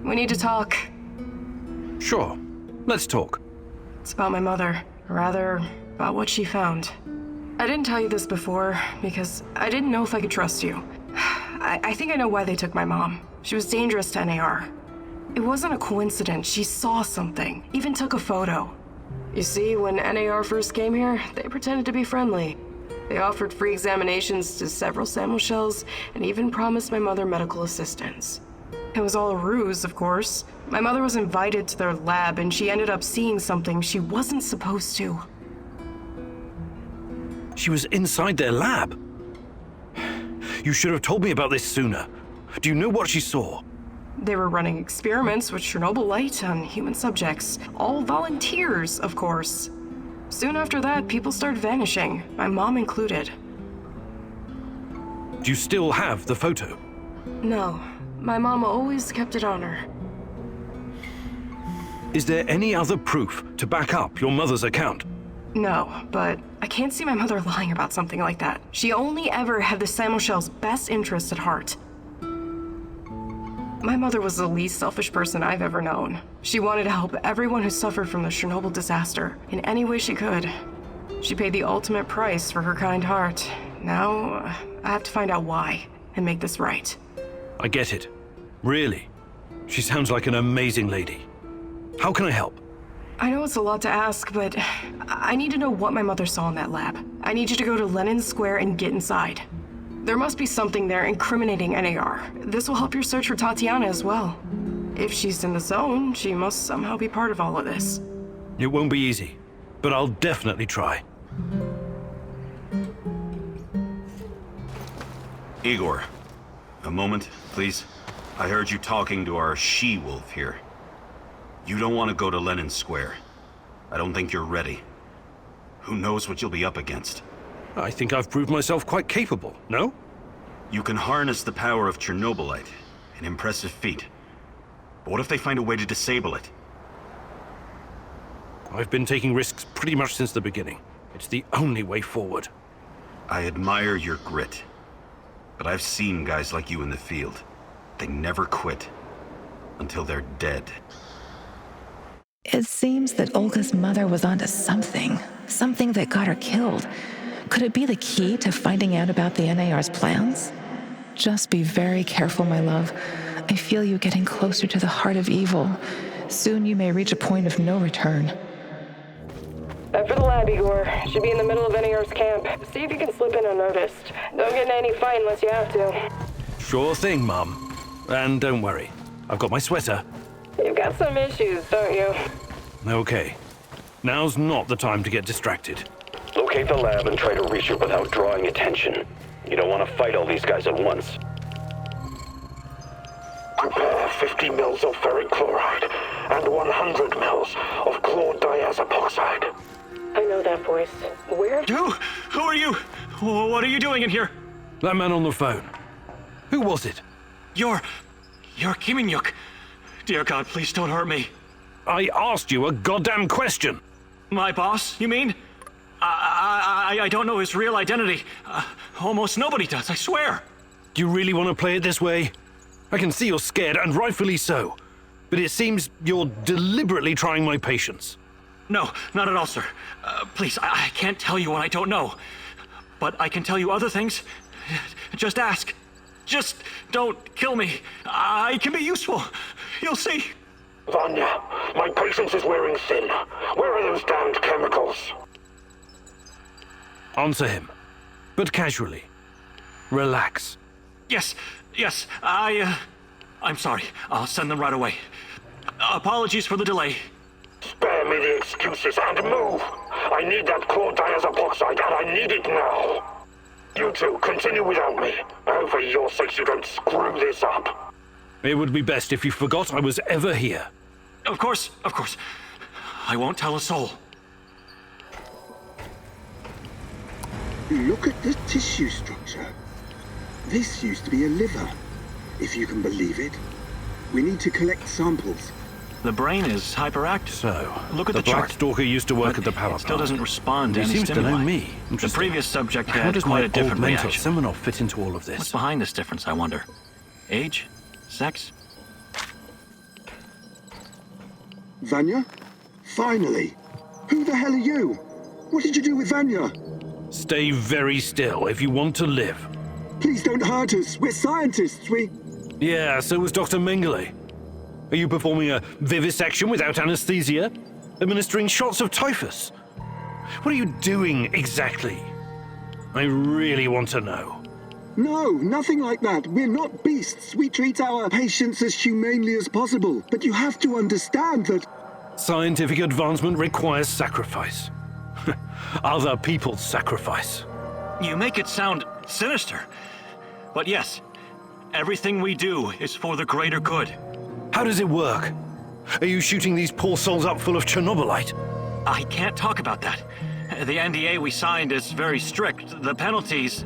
We need to talk. Sure. Let's talk. It's about my mother. Or rather, about what she found. I didn't tell you this before, because I didn't know if I could trust you. I think I know why they took my mom. She was dangerous to NAR. It wasn't a coincidence. She saw something, even took a photo. You see, when NAR first came here, they pretended to be friendly. They offered free examinations to several sample shells and even promised my mother medical assistance. It was all a ruse, of course. My mother was invited to their lab and she ended up seeing something she wasn't supposed to. She was inside their lab. You should have told me about this sooner. Do you know what she saw? They were running experiments with Chernobylite on human subjects. All volunteers, of course. Soon after that, people started vanishing, my mom included. Do you still have the photo? No, my mom always kept it on her. Is there any other proof to back up your mother's account? No, but I can't see my mother lying about something like that. She only ever had the Samuelshell's best interest at heart. My mother was the least selfish person I've ever known. She wanted to help everyone who suffered from the Chernobyl disaster in any way she could. She paid the ultimate price for her kind heart. Now, I have to find out why and make this right. I get it. Really. She sounds like an amazing lady. How can I help? I know it's a lot to ask, but I need to know what my mother saw in that lab. I need you to go to Lenin Square and get inside. There must be something there incriminating NAR. This will help your search for Tatiana as well. If she's in the zone, she must somehow be part of all of this. It won't be easy, but I'll definitely try. Igor, a moment, please. I heard you talking to our she-wolf here. You don't want to go to Lenin Square. I don't think you're ready. Who knows what you'll be up against? I think I've proved myself quite capable, no? You can harness the power of Chernobylite. An impressive feat. But what if they find a way to disable it? I've been taking risks pretty much since the beginning. It's the only way forward. I admire your grit. But I've seen guys like you in the field. They never quit. Until they're dead. It seems that Olga's mother was onto something. Something that got her killed. Could it be the key to finding out about the NAR's plans? Just be very careful, my love. I feel you getting closer to the heart of evil. Soon you may reach a point of no return. After the lab, Igor. Should be in the middle of NAR's camp. See if you can slip in unnoticed. Don't get in any fight unless you have to. Sure thing, Mum. And don't worry, I've got my sweater. You've got some issues, don't you? Okay. Now's not the time to get distracted. Locate the lab and try to reach it without drawing attention. You don't want to fight all these guys at once. Prepare 50 mils of ferric chloride and 100 mils of chlordiazepoxide. I know that voice. Where? Who are you? What are you doing in here? That man on the phone. Who was it? You're Kiminyuk. Dear God, please don't hurt me. I asked you a goddamn question. My boss, you mean? I don't know his real identity. Almost nobody does, I swear. Do you really want to play it this way? I can see you're scared, and rightfully so. But it seems you're deliberately trying my patience. No, not at all, sir. Please, I can't tell you what I don't know. But I can tell you other things. Just ask. Just don't kill me. I can be useful. You'll see. Vanya, my patience is wearing thin. Where are those damned chemicals? Answer him, but casually. Relax. Yes, I'm sorry. I'll send them right away. Apologies for the delay. Spare me the excuses and move! I need that chlordiazepoxide and I need it now! You two, continue without me. I hope for your sakes you don't screw this up. It would be best if you forgot I was ever here. Of course. I won't tell a soul. Look at the tissue structure. This used to be a liver, if you can believe it. We need to collect samples. The brain is hyperactive. So, look at the the chart. Black Stalker used to work at the power plant. It still doesn't respond to He any seems stimuli. to know me. The Interesting. previous subject How had does quite my a different augmented reaction. Semenov fit into all of this? What's behind this difference, I wonder? Age? Sex? Vanya? Finally! Who the hell are you? What did you do with Vanya? Stay very still if you want to live. Please don't hurt us. We're scientists. Yeah, so was Dr. Mengele. Are you performing a vivisection without anesthesia? Administering shots of typhus? What are you doing exactly? I really want to know. No, nothing like that. We're not beasts. We treat our patients as humanely as possible. But you have to understand that... Scientific advancement requires sacrifice. Other people's sacrifice. You make it sound sinister. But yes, everything we do is for the greater good. How does it work? Are you shooting these poor souls up full of Chernobylite? I can't talk about that. The NDA we signed is very strict. The penalties...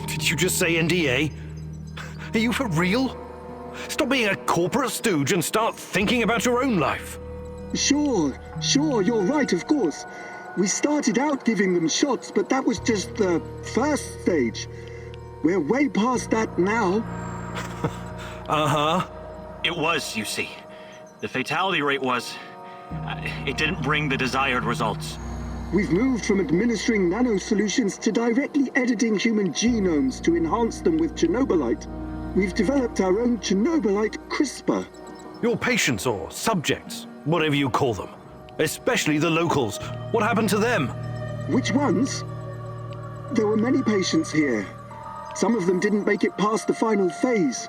Did you just say NDA? Are you for real? Stop being a corporate stooge and start thinking about your own life. Sure, you're right, of course. We started out giving them shots, but that was just the first stage. We're way past that now. Uh-huh. It was, you see. The fatality rate was... it didn't bring the desired results. We've moved from administering nanosolutions to directly editing human genomes to enhance them with Chernobylite. We've developed our own Chernobylite CRISPR. Your patients or subjects, whatever you call them. Especially the locals. What happened to them? Which ones? There were many patients here. Some of them didn't make it past the final phase.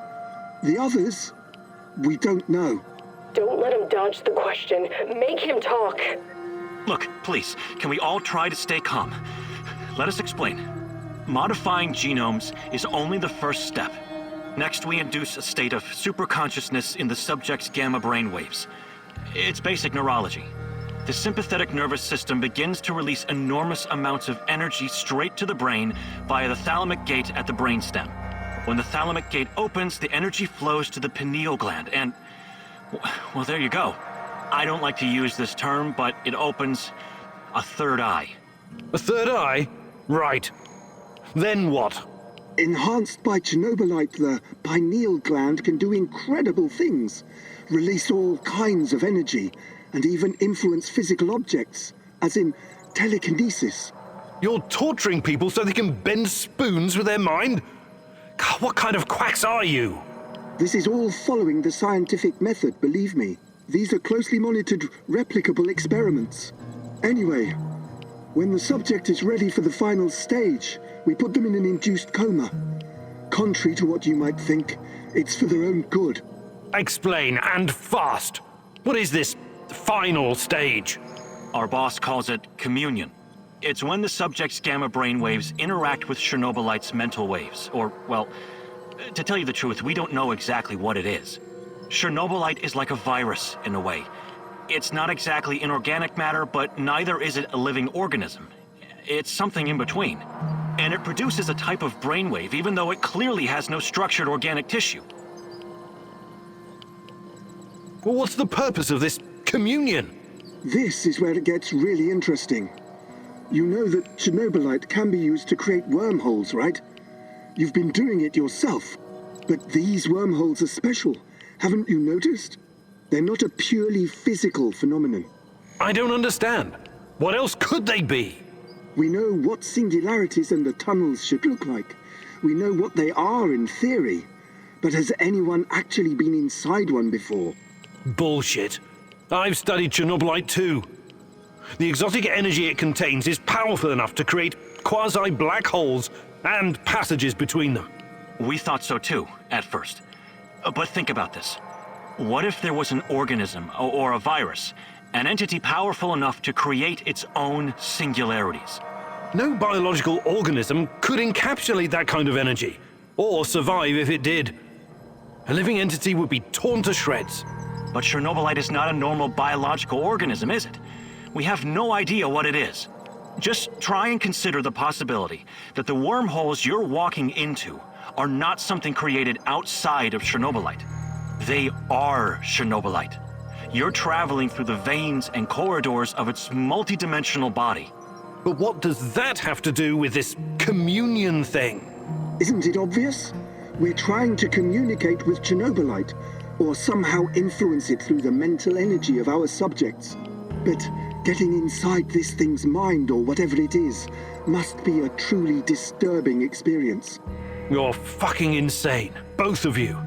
The others, we don't know. Don't let him dodge the question. Make him talk. Look, please, can we all try to stay calm? Let us explain. Modifying genomes is only the first step. Next, we induce a state of superconsciousness in the subject's gamma brainwaves. It's basic neurology. The sympathetic nervous system begins to release enormous amounts of energy straight to the brain via the thalamic gate at the brainstem. When the thalamic gate opens, the energy flows to the pineal gland and... well, there you go. I don't like to use this term, but it opens a third eye. A third eye? Right. Then what? Enhanced by Chernobylite, the pineal gland can do incredible things. Release all kinds of energy, and even influence physical objects, as in telekinesis. You're torturing people so they can bend spoons with their mind? God, what kind of quacks are you? This is all following the scientific method, believe me. These are closely monitored, replicable experiments. Anyway, when the subject is ready for the final stage, we put them in an induced coma. Contrary to what you might think, it's for their own good. Explain, and fast. What is this final stage? Our boss calls it communion. It's when the subject's gamma brainwaves interact with Chernobylite's mental waves, or, well, to tell you the truth, we don't know exactly what it is. Chernobylite is like a virus, in a way. It's not exactly inorganic matter, but neither is it a living organism. It's something in between. And it produces a type of brainwave, even though it clearly has no structured organic tissue. Well, what's the purpose of this communion? This is where it gets really interesting. You know that Chernobylite can be used to create wormholes, right? You've been doing it yourself. But these wormholes are special. Haven't you noticed? They're not a purely physical phenomenon. I don't understand. What else could they be? We know what singularities and the tunnels should look like. We know what they are in theory. But has anyone actually been inside one before? Bullshit. I've studied Chernobylite too. The exotic energy it contains is powerful enough to create quasi-black holes and passages between them. We thought so too, at first. But think about this. What if there was an organism, or a virus, an entity powerful enough to create its own singularities? No biological organism could encapsulate that kind of energy, or survive if it did. A living entity would be torn to shreds. But Chernobylite is not a normal biological organism, is it? We have no idea what it is. Just try and consider the possibility that the wormholes you're walking into are not something created outside of Chernobylite. They are Chernobylite. You're traveling through the veins and corridors of its multidimensional body. But what does that have to do with this communion thing? Isn't it obvious? We're trying to communicate with Chernobylite, or somehow influence it through the mental energy of our subjects. But getting inside this thing's mind, or whatever it is, must be a truly disturbing experience. You're fucking insane, both of you.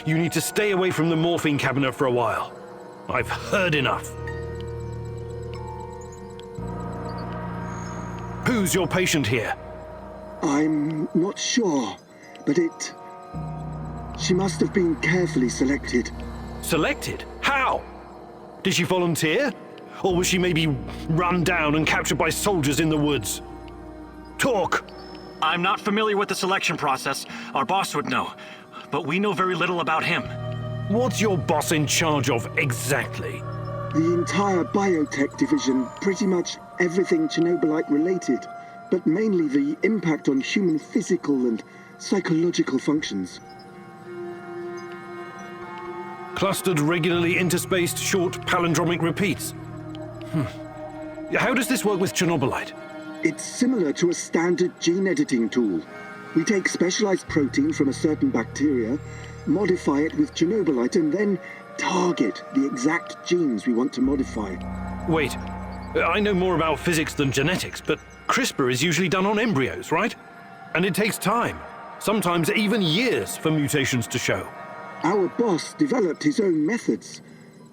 You need to stay away from the morphine cabinet for a while. I've heard enough. Who's your patient here? I'm not sure, but she must have been carefully selected. Selected? How? Did she volunteer? Or was she maybe run down and captured by soldiers in the woods? Talk! I'm not familiar with the selection process. Our boss would know. But we know very little about him. What's your boss in charge of exactly? The entire biotech division, pretty much everything Chernobylite related, but mainly the impact on human physical and psychological functions. Clustered, regularly interspaced, short palindromic repeats. How does this work with Chernobylite? It's similar to a standard gene editing tool. We take specialized protein from a certain bacteria, modify it with Chernobylite, and then target the exact genes we want to modify. Wait, I know more about physics than genetics, but CRISPR is usually done on embryos, right? And it takes time, sometimes even years, for mutations to show. Our boss developed his own methods.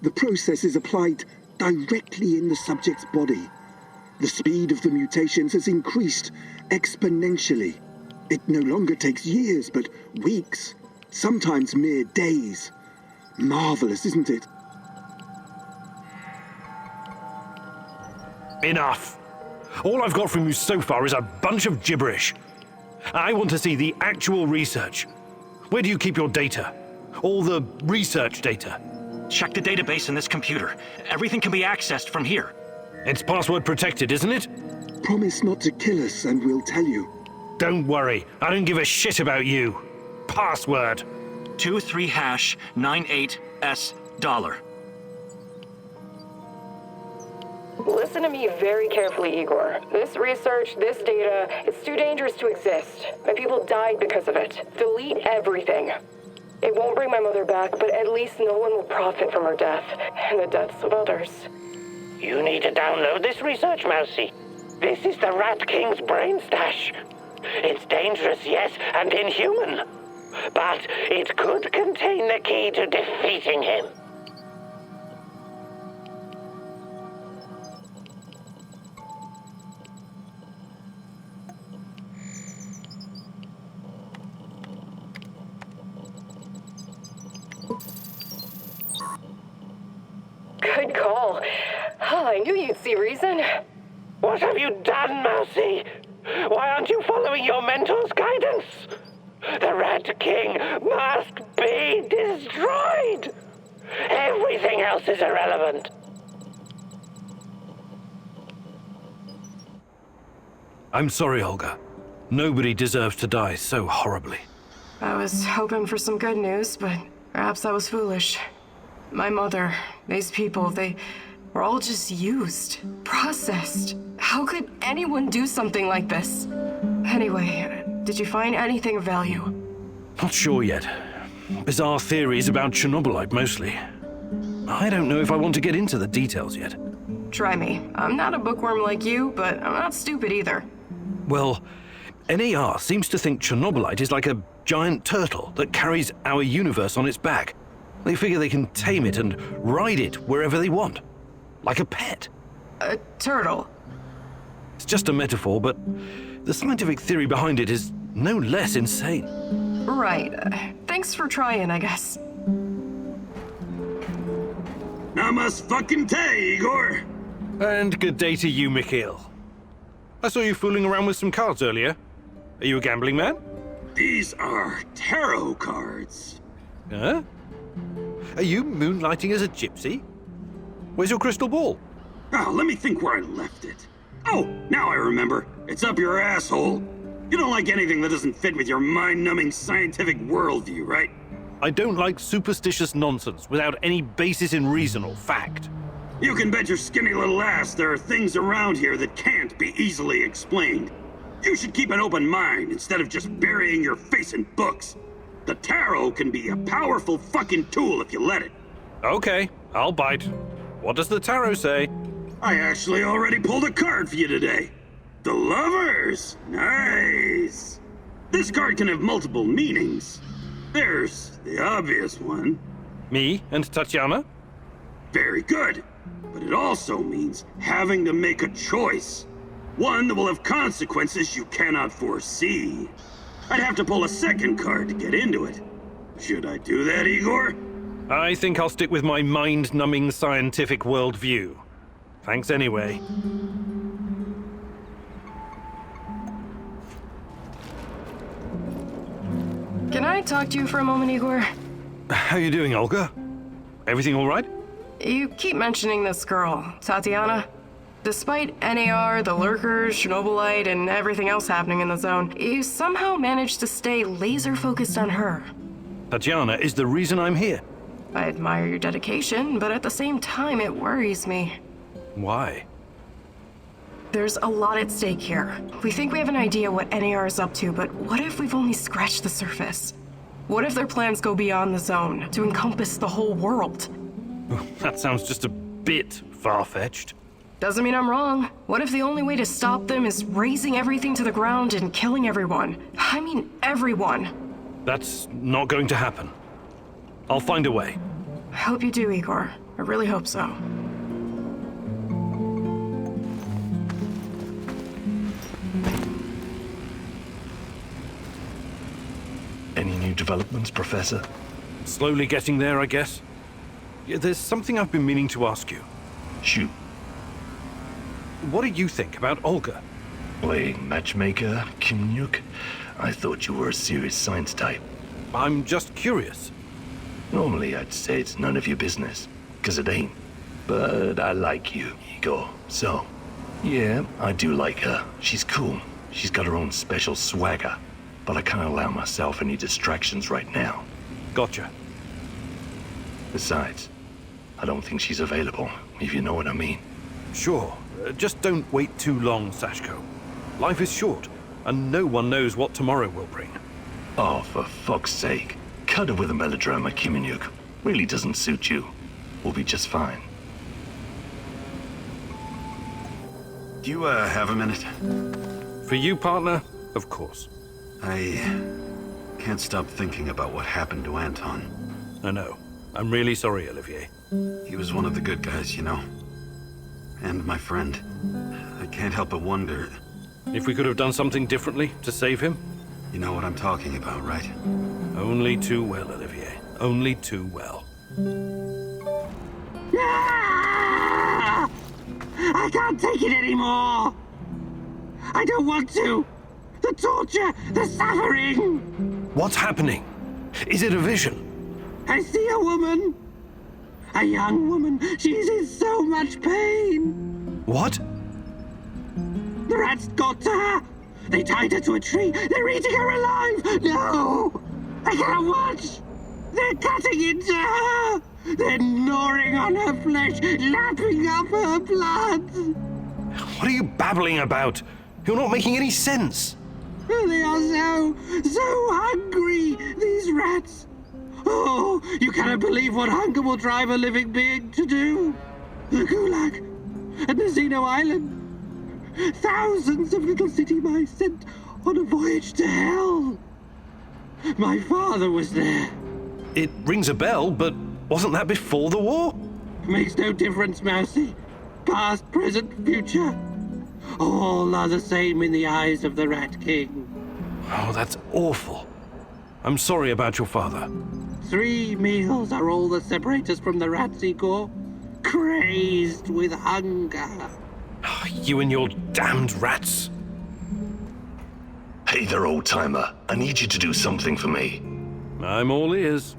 The process is applied directly in the subject's body. The speed of the mutations has increased exponentially. It no longer takes years, but weeks, sometimes mere days. Marvelous, isn't it? Enough. All I've got from you so far is a bunch of gibberish. I want to see the actual research. Where do you keep your data? All the research data? Check the database in this computer. Everything can be accessed from here. It's password protected, isn't it? Promise not to kill us and we'll tell you. Don't worry, I don't give a shit about you. Password. 23#98S$. Listen to me very carefully, Igor. This research, this data, it's too dangerous to exist. My people died because of it. Delete everything. It won't bring my mother back, but at least no one will profit from her death, and the deaths of others. You need to download this research, Mousy. This is the Rat King's brain stash. It's dangerous, yes, and inhuman. But it could contain the key to defeating him. Good call. I knew you'd see reason. What have you done, Mousy? Why aren't you following your mentor's guidance? The Rat King must be destroyed. Everything else is irrelevant. I'm sorry, Olga. Nobody deserves to die so horribly. I was hoping for some good news, but perhaps I was foolish. My mother, these people, they were all just used, processed. How could anyone do something like this? Anyway, did you find anything of value? Not sure yet. Bizarre theories about Chernobylite, mostly. I don't know if I want to get into the details yet. Try me. I'm not a bookworm like you, but I'm not stupid either. Well, NAR seems to think Chernobylite is like a giant turtle that carries our universe on its back. They figure they can tame it and ride it wherever they want. Like a pet. A turtle? It's just a metaphor, but the scientific theory behind it is no less insane. Right. Thanks for trying, I guess. Namaste, Igor! And good day to you, Mikhail. I saw you fooling around with some cards earlier. Are you a gambling man? These are tarot cards. Huh? Are you moonlighting as a gypsy? Where's your crystal ball? Oh, let me think where I left it. Oh, now I remember. It's up your asshole. You don't like anything that doesn't fit with your mind-numbing scientific worldview, right? I don't like superstitious nonsense without any basis in reason or fact. You can bet your skinny little ass there are things around here that can't be easily explained. You should keep an open mind instead of just burying your face in books. The tarot can be a powerful fucking tool if you let it. Okay, I'll bite. What does the tarot say? I actually already pulled a card for you today. The Lovers! Nice! This card can have multiple meanings. There's the obvious one. Me and Tatiana? Very good. But it also means having to make a choice. One that will have consequences you cannot foresee. I'd have to pull a second card to get into it. Should I do that, Igor? I think I'll stick with my mind-numbing scientific worldview. Thanks anyway. Can I talk to you for a moment, Igor? How you doing, Olga? Everything all right? You keep mentioning this girl, Tatiana. Despite NAR, the Lurkers, Chernobylite, and everything else happening in the zone, you somehow managed to stay laser-focused on her. Tatiana is the reason I'm here. I admire your dedication, but at the same time, it worries me. Why? There's a lot at stake here. We think we have an idea what NAR is up to, but what if we've only scratched the surface? What if their plans go beyond the zone, to encompass the whole world? That sounds just a bit far-fetched. Doesn't mean I'm wrong. What if the only way to stop them is razing everything to the ground and killing everyone? I mean, everyone. That's not going to happen. I'll find a way. I hope you do, Igor. I really hope so. Any new developments, Professor? Slowly getting there, I guess. Yeah, there's something I've been meaning to ask you. Shoot. What do you think about Olga? Playing matchmaker, Kimnyuk? I thought you were a serious science type. I'm just curious. Normally I'd say it's none of your business, 'cause it ain't. But I like you, Igor, so... Yeah, I do like her. She's cool. She's got her own special swagger. But I can't allow myself any distractions right now. Gotcha. Besides, I don't think she's available, if you know what I mean. Sure. Just don't wait too long, Sashko. Life is short, and no one knows what tomorrow will bring. Oh, for fuck's sake. Cut it with a melodrama, Kimnyuk. Really doesn't suit you. We'll be just fine. Do you, have a minute? For you, partner? Of course. I can't stop thinking about what happened to Anton. I know. I'm really sorry, Olivier. He was one of the good guys, you know. And my friend. I can't help but wonder... If we could have done something differently to save him? You know what I'm talking about, right? Only too well, Olivier. Only too well. Ah! I can't take it anymore! I don't want to! The torture! The suffering! What's happening? Is it a vision? I see a woman! A young woman. She's in so much pain! What? The rats got to her! They tied her to a tree! They're eating her alive! No! I can't watch! They're cutting into her! They're gnawing on her flesh, lapping up her blood! What are you babbling about? You're not making any sense. They are so hungry, these rats! Oh, you cannot believe what hunger will drive a living being to do! The Gulag and the Xeno Island. Thousands of little city mice sent on a voyage to hell. My father was there. It rings a bell, but wasn't that before the war? Makes no difference, Mousy. Past, present, future. All are the same in the eyes of the Rat King. Oh, that's awful. I'm sorry about your father. 3 meals are all that separate us from the rats, Igor. Crazed with hunger. Oh, you and your damned rats. Hey there, old-timer. I need you to do something for me. I'm all ears.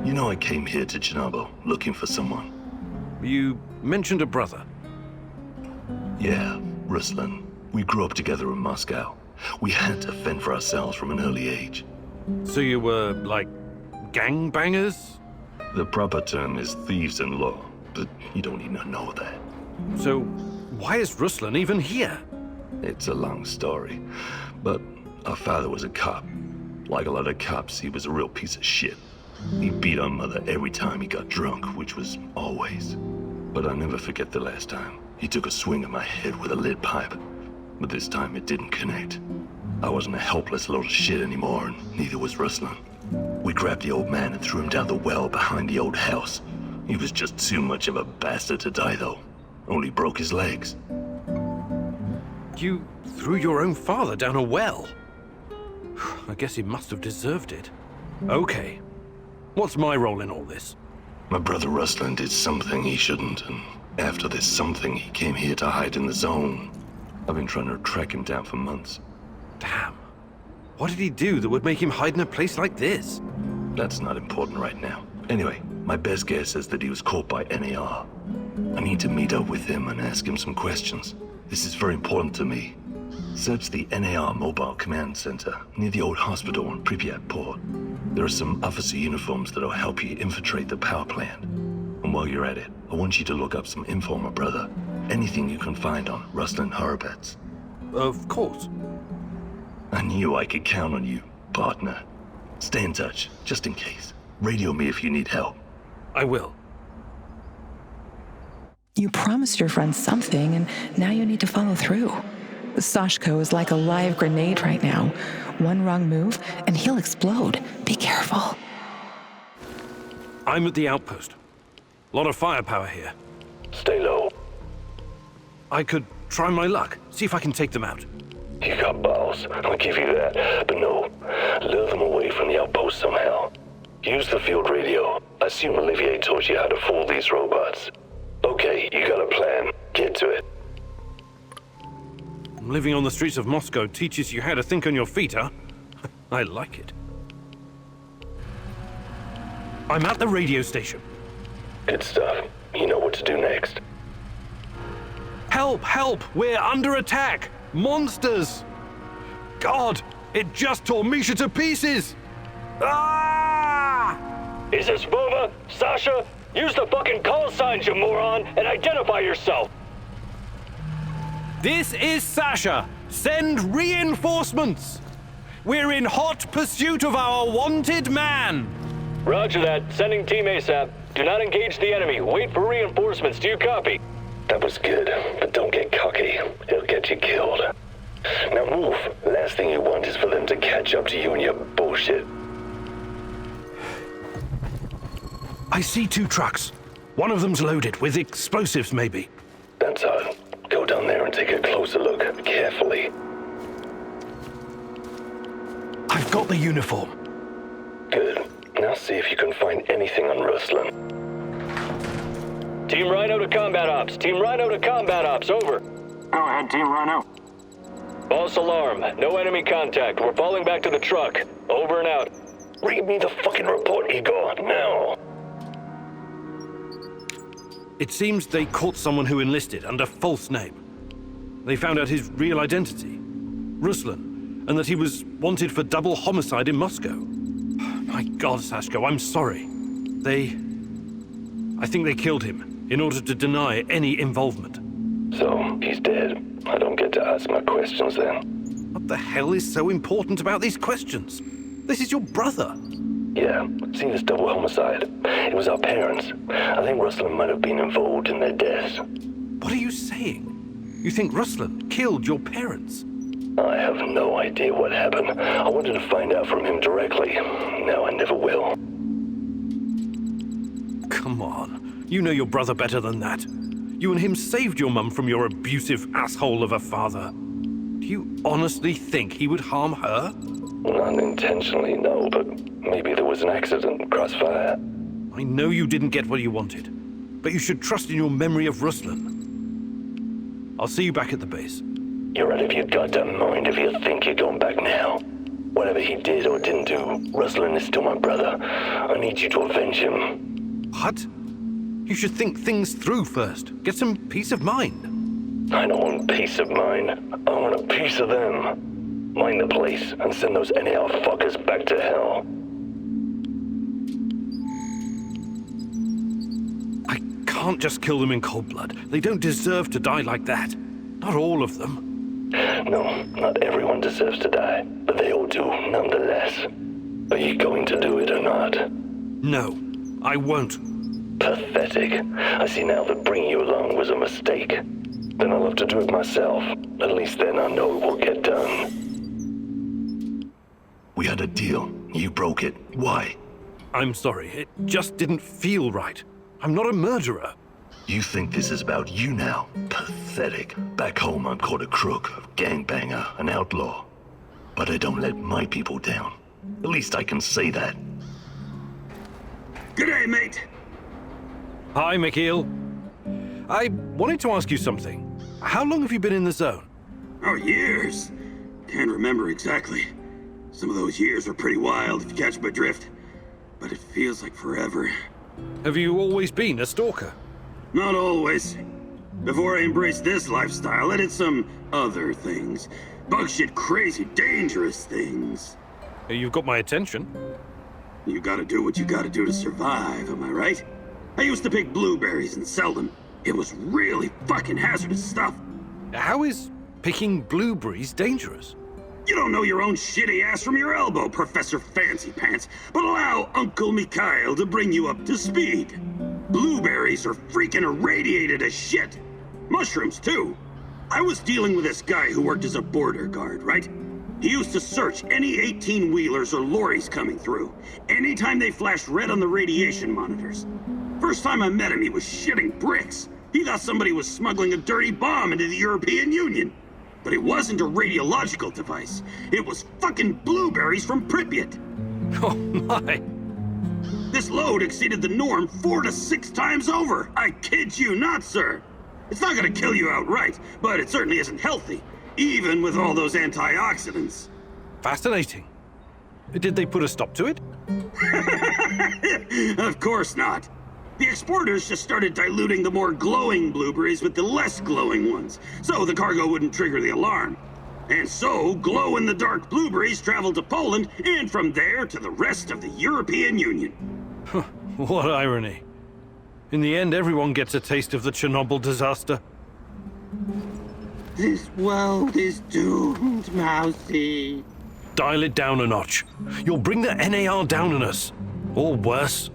You know I came here to Chernobyl looking for someone. You mentioned a brother. Yeah, Ruslan. We grew up together in Moscow. We had to fend for ourselves from an early age. So you were, like, gangbangers? The proper term is thieves-in-law, but you don't need to know that. So why is Ruslan even here? It's a long story, but our father was a cop. Like a lot of cops, he was a real piece of shit. He beat our mother every time he got drunk, which was always. But I'll never forget the last time. He took a swing at my head with a lead pipe. But this time it didn't connect. I wasn't a helpless load of shit anymore, and neither was Ruslan. We grabbed the old man and threw him down the well behind the old house. He was just too much of a bastard to die, though. Only broke his legs. You threw your own father down a well? I guess he must have deserved it. Okay. What's my role in all this? My brother Ruslan did something he shouldn't, and after this something, he came here to hide in the zone. I've been trying to track him down for months. Damn. What did he do that would make him hide in a place like this? That's not important right now. Anyway, my best guess is that he was caught by NAR. I need to meet up with him and ask him some questions. This is very important to me. Search the NAR Mobile Command Center near the old hospital in Pripyat Port. There are some officer uniforms that'll help you infiltrate the power plant. And while you're at it, I want you to look up some info on my brother. Anything you can find on Ruslan Horowitz. Of course. I knew I could count on you, partner. Stay in touch, just in case. Radio me if you need help. I will. You promised your friend something, and now you need to follow through. Sashko is like a live grenade right now. One wrong move, and he'll explode. Be careful. I'm at the outpost. A lot of firepower here. Stay low. I could try my luck, see if I can take them out. You got balls, I'll give you that. But no, lure them away from the outpost somehow. Use the field radio. I assume Olivier taught you how to fool these robots. Okay, you got a plan. Get to it. Living on the streets of Moscow teaches you how to think on your feet, huh? I like it. I'm at the radio station. Good stuff. You know what to do next. Help! Help! We're under attack! Monsters! God! It just tore Misha to pieces! Ah! Is this Vova? Sasha? Use the fucking call signs, you moron, and identify yourself! This is Sasha. Send reinforcements. We're in hot pursuit of our wanted man. Roger that. Sending team ASAP. Do not engage the enemy. Wait for reinforcements. Do you copy? That was good, but don't get cocky. It'll get you killed. Now move. Last thing you want is for them to catch up to you and your bullshit. I see 2 trucks. One of them's loaded with explosives, maybe. That's odd. Go down there and take a closer look, carefully. I've got the uniform. Good. Now see if you can find anything on Ruslan. Team Rhino to combat ops. Team Rhino to combat ops. Over. Go ahead, Team Rhino. False alarm. No enemy contact. We're falling back to the truck. Over and out. Read me the fucking report, Igor, now! It seems they caught someone who enlisted under false name. They found out his real identity, Ruslan, and that he was wanted for double homicide in Moscow. My God, Sashko, I'm sorry. I think they killed him in order to deny any involvement. So, he's dead. I don't get to ask my questions then. What the hell is so important about these questions? This is your brother. Yeah, seen this double homicide. It was our parents. I think Ruslan might have been involved in their deaths. What are you saying? You think Ruslan killed your parents? I have no idea what happened. I wanted to find out from him directly. Now I never will. Come on. You know your brother better than that. You and him saved your mum from your abusive asshole of a father. Do you honestly think he would harm her? Not intentionally, no, but maybe there was an accident, crossfire. I know you didn't get what you wanted, but you should trust in your memory of Ruslan. I'll see you back at the base. You're out of your goddamn mind if you think you're going back now. Whatever he did or didn't do, Ruslan is still my brother. I need you to avenge him. What? You should think things through first. Get some peace of mind. I don't want peace of mind. I want a piece of them. Mind the place and send those NAR fuckers back to hell. I can't just kill them in cold blood. They don't deserve to die like that. Not all of them. No, not everyone deserves to die, but they all do nonetheless. Are you going to do it or not? No, I won't. Pathetic. I see now that bringing you along was a mistake. Then I'll have to do it myself. At least then I know it will get done. We had a deal. You broke it. Why? I'm sorry, it just didn't feel right. I'm not a murderer. You think this is about you now? Pathetic. Back home I'm called a crook, a gangbanger, an outlaw. But I don't let my people down. At least I can say that. G'day, mate. Hi, McKeel. I wanted to ask you something. How long have you been in the zone? Oh, years. Can't remember exactly. Some of those years were pretty wild, if you catch my drift. But it feels like forever. Have you always been a stalker? Not always. Before I embraced this lifestyle, I did some other things. Bug shit crazy, dangerous things. You've got my attention. You gotta do what you gotta do to survive, am I right? I used to pick blueberries and sell them. It was really fucking hazardous stuff. How is picking blueberries dangerous? You don't know your own shitty ass from your elbow, Professor Fancy Pants, but allow Uncle Mikhail to bring you up to speed. Blueberries are freaking irradiated as shit. Mushrooms, too. I was dealing with this guy who worked as a border guard, right? He used to search any 18-wheelers or lorries coming through, anytime they flashed red on the radiation monitors. First time I met him, he was shitting bricks. He thought somebody was smuggling a dirty bomb into the European Union. But it wasn't a radiological device. It was fucking blueberries from Pripyat. Oh my! This load exceeded the norm 4 to 6 times over. I kid you not, sir. It's not gonna kill you outright, but it certainly isn't healthy, even with all those antioxidants. Fascinating. Did they put a stop to it? Of course not. The exporters just started diluting the more glowing blueberries with the less glowing ones, so the cargo wouldn't trigger the alarm. And so, glow-in-the-dark blueberries traveled to Poland, and from there to the rest of the European Union. What irony. In the end, everyone gets a taste of the Chernobyl disaster. This world is doomed, Mousy. Dial it down a notch. You'll bring the NAR down on us. Or worse.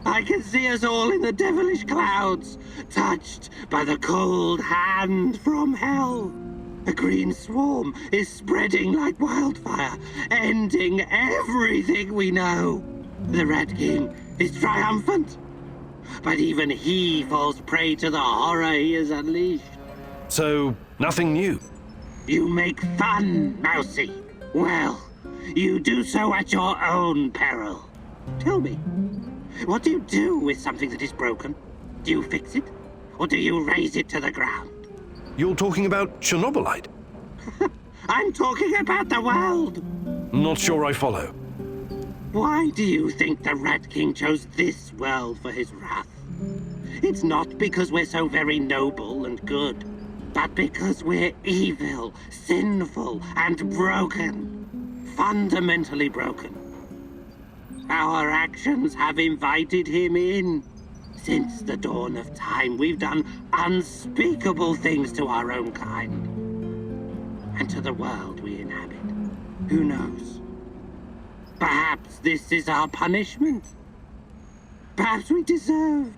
I can see us all in the devilish clouds, touched by the cold hand from hell. A green swarm is spreading like wildfire, ending everything we know. The Rat King is triumphant, but even he falls prey to the horror he has unleashed. So, nothing new. You make fun, Mousy. Well, you do so at your own peril. Tell me, what do you do with something that is broken? Do you fix it? Or do you raze it to the ground? You're talking about Chernobylite? I'm talking about the world. Not sure I follow. Why do you think the Rat King chose this world for his wrath? It's not because we're so very noble and good, but because we're evil, sinful, and broken. Fundamentally broken. Our actions have invited him in. Since the dawn of time, we've done unspeakable things to our own kind. And to the world we inhabit. Who knows? Perhaps this is our punishment. Perhaps we deserve.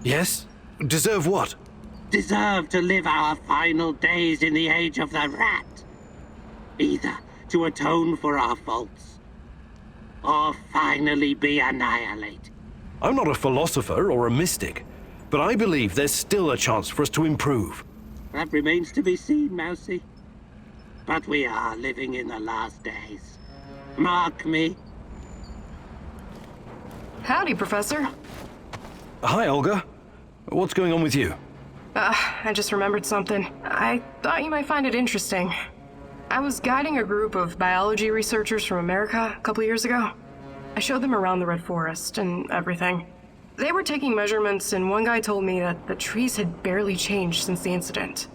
Yes? Deserve what? Deserve to live our final days in the age of the rat. Either to atone for our faults, or finally be annihilated. I'm not a philosopher or a mystic, but I believe there's still a chance for us to improve. That remains to be seen, Mousy. But we are living in the last days. Mark me. Howdy, Professor. Hi, Olga. What's going on with you? I just remembered something. I thought you might find it interesting. I was guiding a group of biology researchers from America a couple years ago. I showed them around the Red Forest and everything. They were taking measurements, and one guy told me that the trees had barely changed since the incident.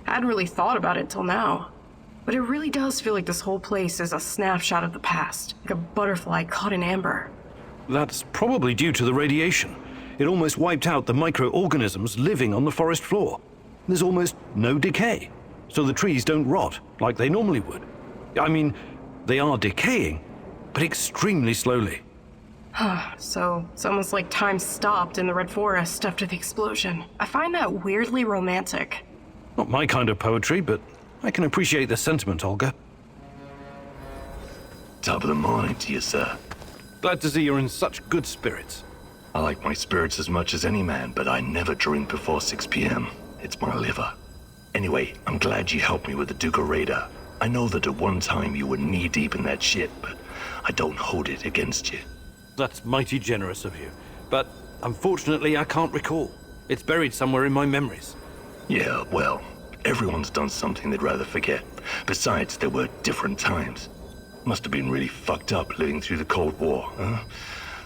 I hadn't really thought about it till now. But it really does feel like this whole place is a snapshot of the past, like a butterfly caught in amber. That's probably due to the radiation. It almost wiped out the microorganisms living on the forest floor. There's almost no decay, so the trees don't rot like they normally would. I mean, they are decaying, but extremely slowly. So it's almost like time stopped in the Red Forest after the explosion. I find that weirdly romantic. Not my kind of poetry, but I can appreciate the sentiment, Olga. Top of the morning to you, sir. Glad to see you're in such good spirits. I like my spirits as much as any man, but I never drink before 6 p.m. It's my liver. Anyway, I'm glad you helped me with the Duca radar. I know that at one time you were knee-deep in that shit, but I don't hold it against you. That's mighty generous of you, but unfortunately I can't recall. It's buried somewhere in my memories. Yeah, well, everyone's done something they'd rather forget. Besides, there were different times. Must have been really fucked up living through the Cold War, huh?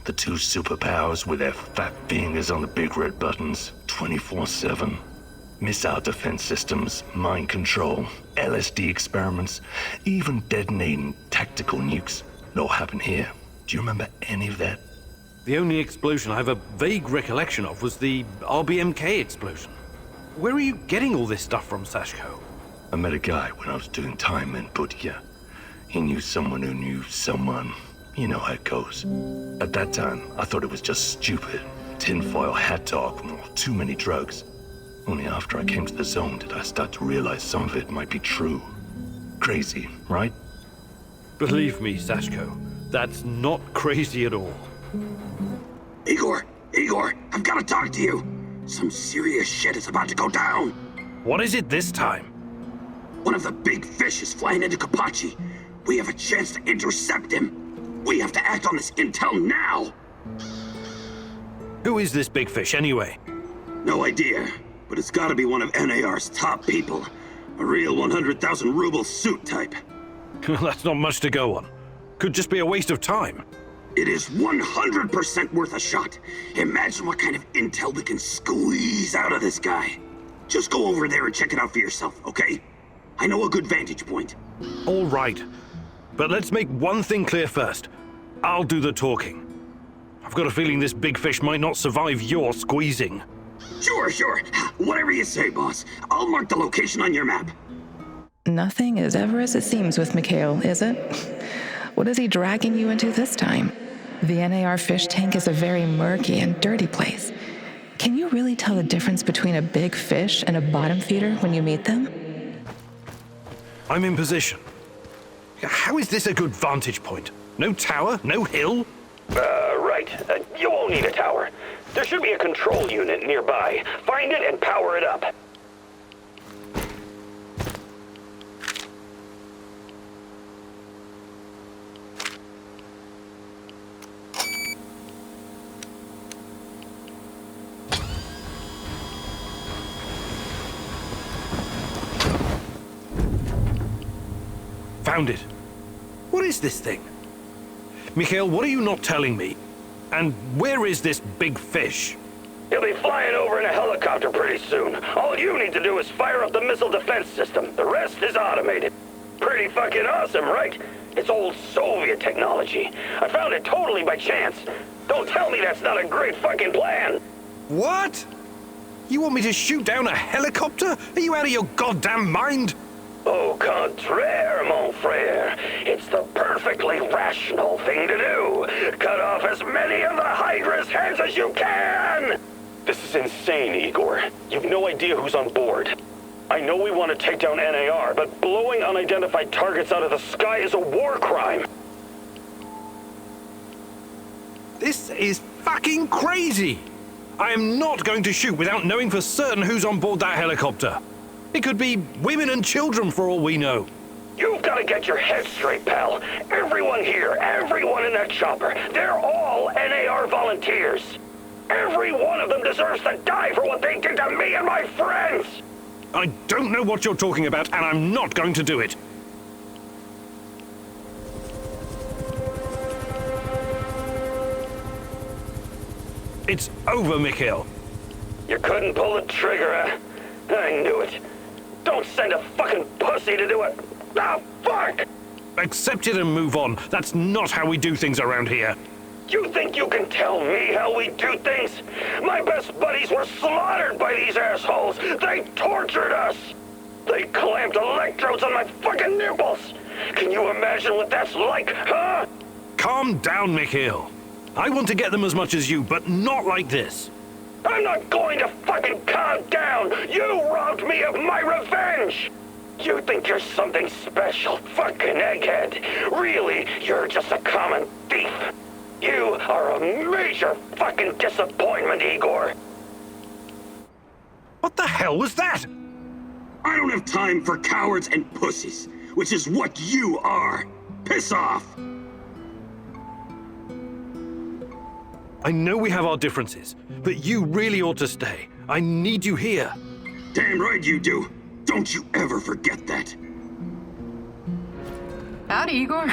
The two superpowers with their fat fingers on the big red buttons, 24/7. Missile defense systems, mind control, LSD experiments, even detonating tactical nukes. It all happened here. Do you remember any of that? The only explosion I have a vague recollection of was the RBMK explosion. Where are you getting all this stuff from, Sashko? I met a guy when I was doing time in Butya. He knew someone who knew someone. You know how it goes. At that time, I thought it was just stupid. Tinfoil hat talk, or too many drugs. Only after I came to the zone did I start to realize some of it might be true. Crazy, right? Believe me, Sashko, that's not crazy at all. Igor, I've got to talk to you. Some serious shit is about to go down. What is it this time? One of the big fish is flying into Kapachi. We have a chance to intercept him. We have to act on this intel now. Who is this big fish, anyway? No idea, but it's got to be one of NAR's top people. A real 100,000 ruble suit type. That's not much to go on. Could just be a waste of time. It is 100% worth a shot. Imagine what kind of intel we can squeeze out of this guy. Just go over there and check it out for yourself, okay? I know a good vantage point. All right. But let's make one thing clear first. I'll do the talking. I've got a feeling this big fish might not survive your squeezing. Sure. Whatever you say, boss. I'll mark the location on your map. Nothing is ever as it seems with Mikhail, is it? What is he dragging you into this time? The NAR fish tank is a very murky and dirty place. Can you really tell the difference between a big fish and a bottom feeder when you meet them? I'm in position. How is this a good vantage point? No tower? No hill? Right. You won't need a tower. There should be a control unit nearby. Find it and power it up. Found it. What is this thing? Mikhail, what are you not telling me? And where is this big fish? He'll be flying over in a helicopter pretty soon. All you need to do is fire up the missile defense system. The rest is automated. Pretty fucking awesome, right? It's old Soviet technology. I found it totally by chance. Don't tell me that's not a great fucking plan. What? You want me to shoot down a helicopter? Are you out of your goddamn mind? Au contraire, mon frère. It's the perfectly rational thing to do. Cut off as many of the Hydra's heads as you can! This is insane, Igor. You've no idea who's on board. I know we want to take down NAR, but blowing unidentified targets out of the sky is a war crime. This is fucking crazy! I am not going to shoot without knowing for certain who's on board that helicopter. It could be women and children for all we know. You've got to get your head straight, pal. Everyone here, everyone in that chopper, they're all NAR volunteers. Every one of them deserves to die for what they did to me and my friends. I don't know what you're talking about, and I'm not going to do it. It's over, Mikhail. You couldn't pull the trigger, huh? I knew it. Don't send a fucking pussy to do it. Ah, fuck! Accept it and move on. That's not how we do things around here. You think you can tell me how we do things? My best buddies were slaughtered by these assholes. They tortured us. They clamped electrodes on my fucking nipples. Can you imagine what that's like, huh? Calm down, Mikhail. I want to get them as much as you, but not like this. I'm not going to fucking calm down! You robbed me of my revenge! You think you're something special, fucking egghead. Really, you're just a common thief. You are a major fucking disappointment, Igor. What the hell was that? I don't have time for cowards and pussies, which is what you are. Piss off! I know we have our differences, but you really ought to stay. I need you here. Damn right you do. Don't you ever forget that. Howdy, Igor.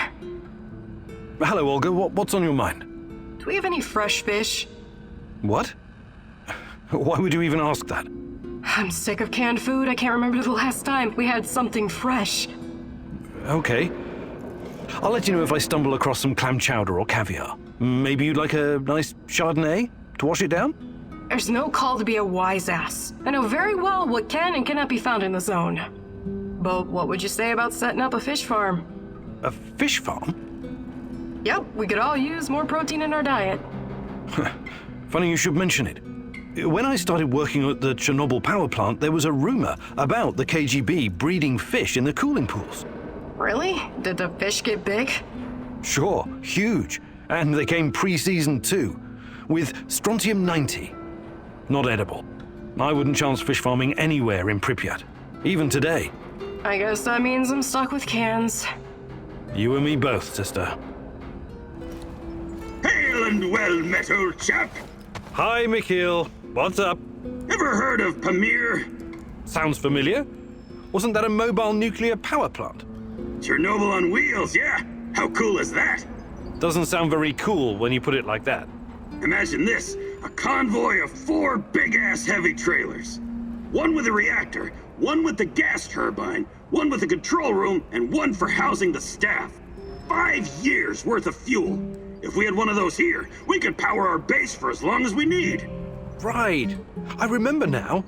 Hello, Olga. What's on your mind? Do we have any fresh fish? What? Why would you even ask that? I'm sick of canned food. I can't remember the last time we had something fresh. Okay. I'll let you know if I stumble across some clam chowder or caviar. Maybe you'd like a nice Chardonnay to wash it down? There's no call to be a wise ass. I know very well what can and cannot be found in the zone. But what would you say about setting up a fish farm? A fish farm? Yep, we could all use more protein in our diet. Funny you should mention it. When I started working at the Chernobyl power plant, there was a rumor about the KGB breeding fish in the cooling pools. Really? Did the fish get big? Sure, huge. And they came pre-seasoned too, with strontium-90. Not edible. I wouldn't chance fish farming anywhere in Pripyat, even today. I guess that means I'm stuck with cans. You and me both, sister. Hail and well met, old chap. Hi, Mikhail. What's up? Ever heard of Pamir? Sounds familiar. Wasn't that a mobile nuclear power plant? Chernobyl on wheels, yeah? How cool is that? Doesn't sound very cool when you put it like that. Imagine this, a convoy of 4 big-ass heavy trailers. One with a reactor, one with the gas turbine, one with the control room, and one for housing the staff. 5 years worth of fuel. If we had one of those here, we could power our base for as long as we need. Right. I remember now.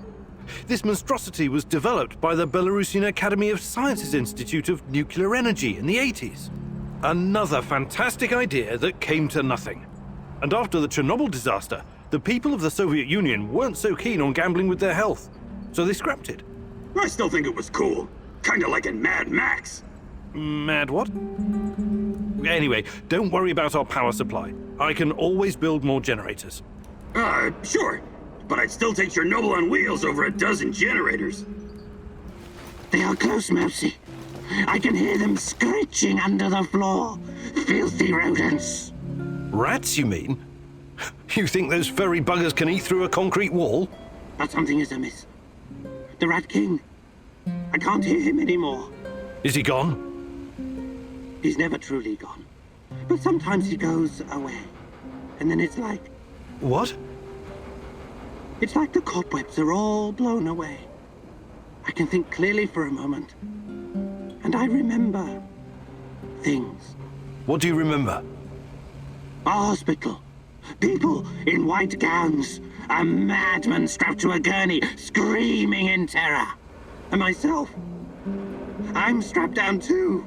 This monstrosity was developed by the Belarusian Academy of Sciences Institute of Nuclear Energy in the 80s. Another fantastic idea that came to nothing. And after the Chernobyl disaster, the people of the Soviet Union weren't so keen on gambling with their health, so they scrapped it. I still think it was cool. Kinda like in Mad Max. Mad what? Anyway, don't worry about our power supply. I can always build more generators. Sure. But I'd still take Chernobyl on wheels over a dozen generators. They are close, Mousy. I can hear them screeching under the floor. Filthy rodents. Rats, you mean? You think those furry buggers can eat through a concrete wall? But something is amiss. The Rat King. I can't hear him anymore. Is he gone? He's never truly gone. But sometimes he goes away. And then it's like... What? It's like the cobwebs are all blown away. I can think clearly for a moment. And I remember things. What do you remember? A hospital. People in white gowns. A madman strapped to a gurney, screaming in terror. And myself. I'm strapped down too.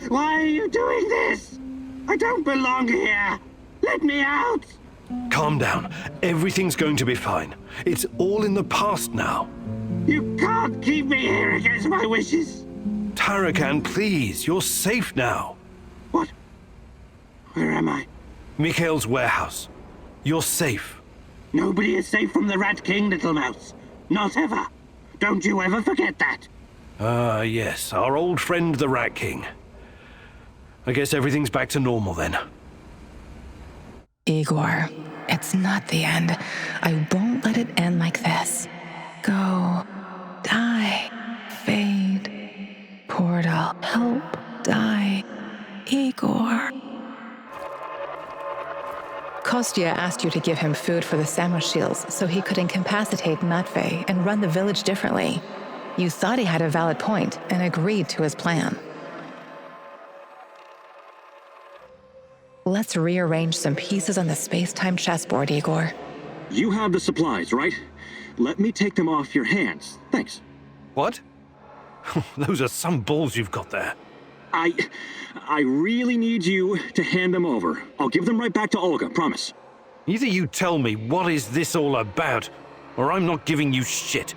Why are you doing this? I don't belong here. Let me out. Calm down. Everything's going to be fine. It's all in the past now. You can't keep me here against my wishes. Tarakan, please. You're safe now. What? Where am I? Mikhail's warehouse. You're safe. Nobody is safe from the Rat King, little mouse. Not ever. Don't you ever forget that. Yes. Our old friend, the Rat King. I guess everything's back to normal then. Igor, it's not the end. I won't let it end like this. Go. Die. Fade. Portal. Help. Die. Igor. Kostya asked you to give him food for the Samoshils so he could incapacitate Matvey and run the village differently. You thought he had a valid point and agreed to his plan. Let's rearrange some pieces on the space-time chessboard, Igor. You have the supplies, right? Let me take them off your hands. Thanks. What? Those are some balls you've got there. I really need you to hand them over. I'll give them right back to Olga, promise. Either you tell me what is this all about, or I'm not giving you shit.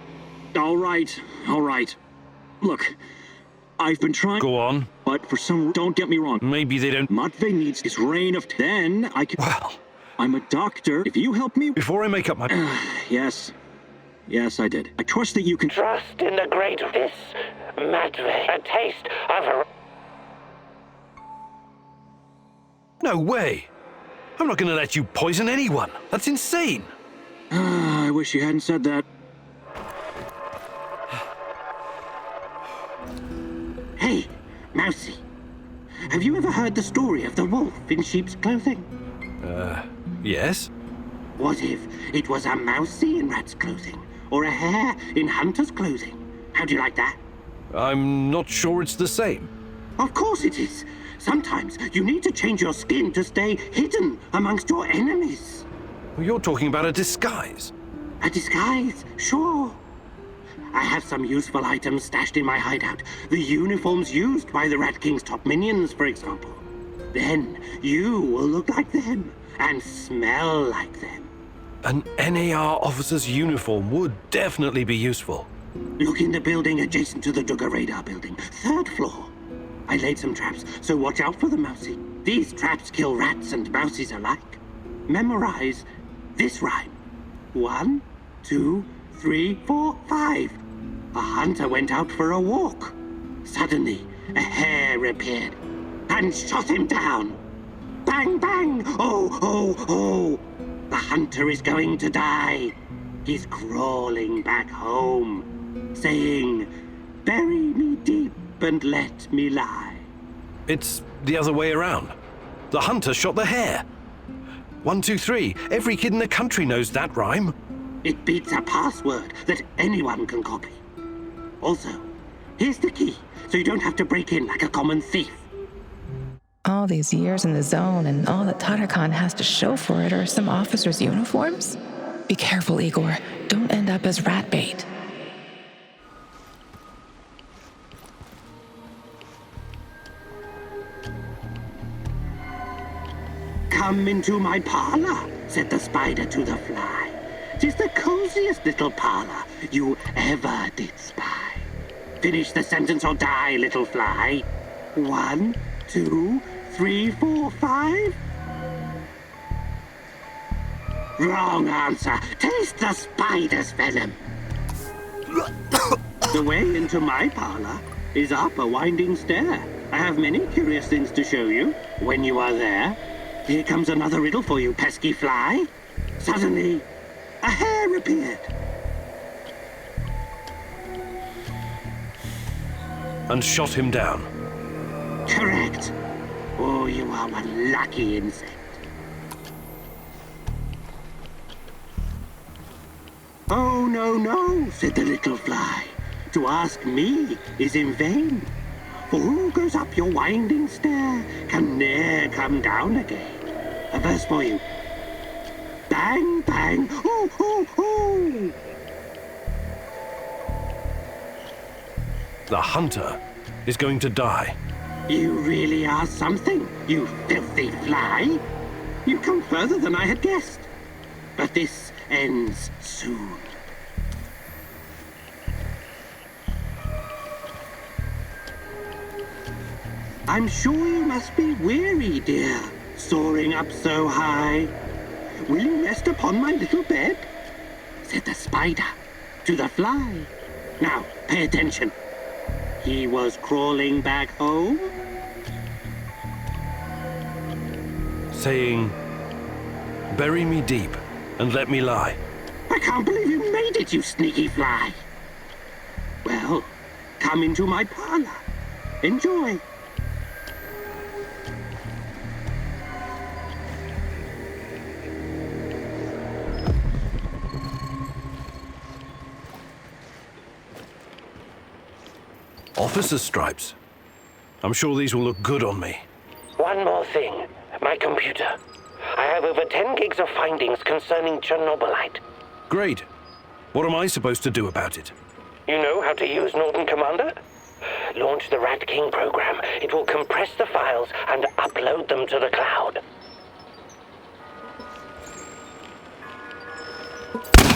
All right. Look, I've been trying... Go on. But for some... Don't get me wrong. Maybe they don't... Matvey needs his reign of... Then I can... Well... I'm a doctor. If you help me... Before I make up my... Yes, I did. I trust that you can... Trust in the great... This, Matvey, a taste of her... No way! I'm not gonna let you poison anyone. That's insane. I wish you hadn't said that. Hey, Mousy. Have you ever heard the story of the wolf in sheep's clothing? Yes? What if it was a mousy in rat's clothing? Or a hare in hunter's clothing? How do you like that? I'm not sure it's the same. Of course it is. Sometimes you need to change your skin to stay hidden amongst your enemies. You're talking about a disguise. A disguise? Sure. I have some useful items stashed in my hideout. The uniforms used by the Rat King's top minions, for example. Then you will look like them and smell like them. An NAR officer's uniform would definitely be useful. Look in the building adjacent to the Duggar radar building, 3rd floor. I laid some traps, so watch out for them, Mousy. These traps kill rats and mousies alike. Memorize this rhyme. 1, 2, 3, 4, 5. A hunter went out for a walk. Suddenly, a hare appeared and shot him down. Bang, bang! Oh, oh, oh! The hunter is going to die. He's crawling back home, saying, "Bury me deep and let me lie." It's the other way around. The hunter shot the hare. 1, 2, 3. Every kid in the country knows that rhyme. It beats a password that anyone can copy. Also, here's the key, so you don't have to break in like a common thief. All these years in the zone and all that Tatakan has to show for it are some officers' uniforms? Be careful, Igor. Don't end up as rat bait. "Come into my parlor," said the spider to the fly. "'Tis the coziest little parlor you ever did spy." Finish the sentence or die, little fly. 1, 2, 3, 4, 5. Wrong answer. Taste the spider's venom. The way into my parlor is up a winding stair. I have many curious things to show you when you are there. Here comes another riddle for you, pesky fly. Suddenly, a hare appeared. And shot him down. Correct. Oh, you are one lucky insect. "Oh, no, no," said the little fly. "To ask me is in vain. For who goes up your winding stair can ne'er come down again." A verse for you. Bang, bang, oh, oh, oh. The hunter is going to die. You really are something, you filthy fly. You've come further than I had guessed. But this ends soon. I'm sure you must be weary, dear, soaring up so high. "Will you rest upon my little bed?" said the spider to the fly. Now, pay attention. He was crawling back home, saying, "Bury me deep and let me lie." I can't believe you made it, you sneaky fly. Well, come into my parlor. Enjoy. Officer stripes. I'm sure these will look good on me. One more thing. My computer. I have over 10 gigs of findings concerning Chernobylite. Great. What am I supposed to do about it? You know how to use Norton Commander? launch the Rat King program. It will compress the files and upload them to the cloud.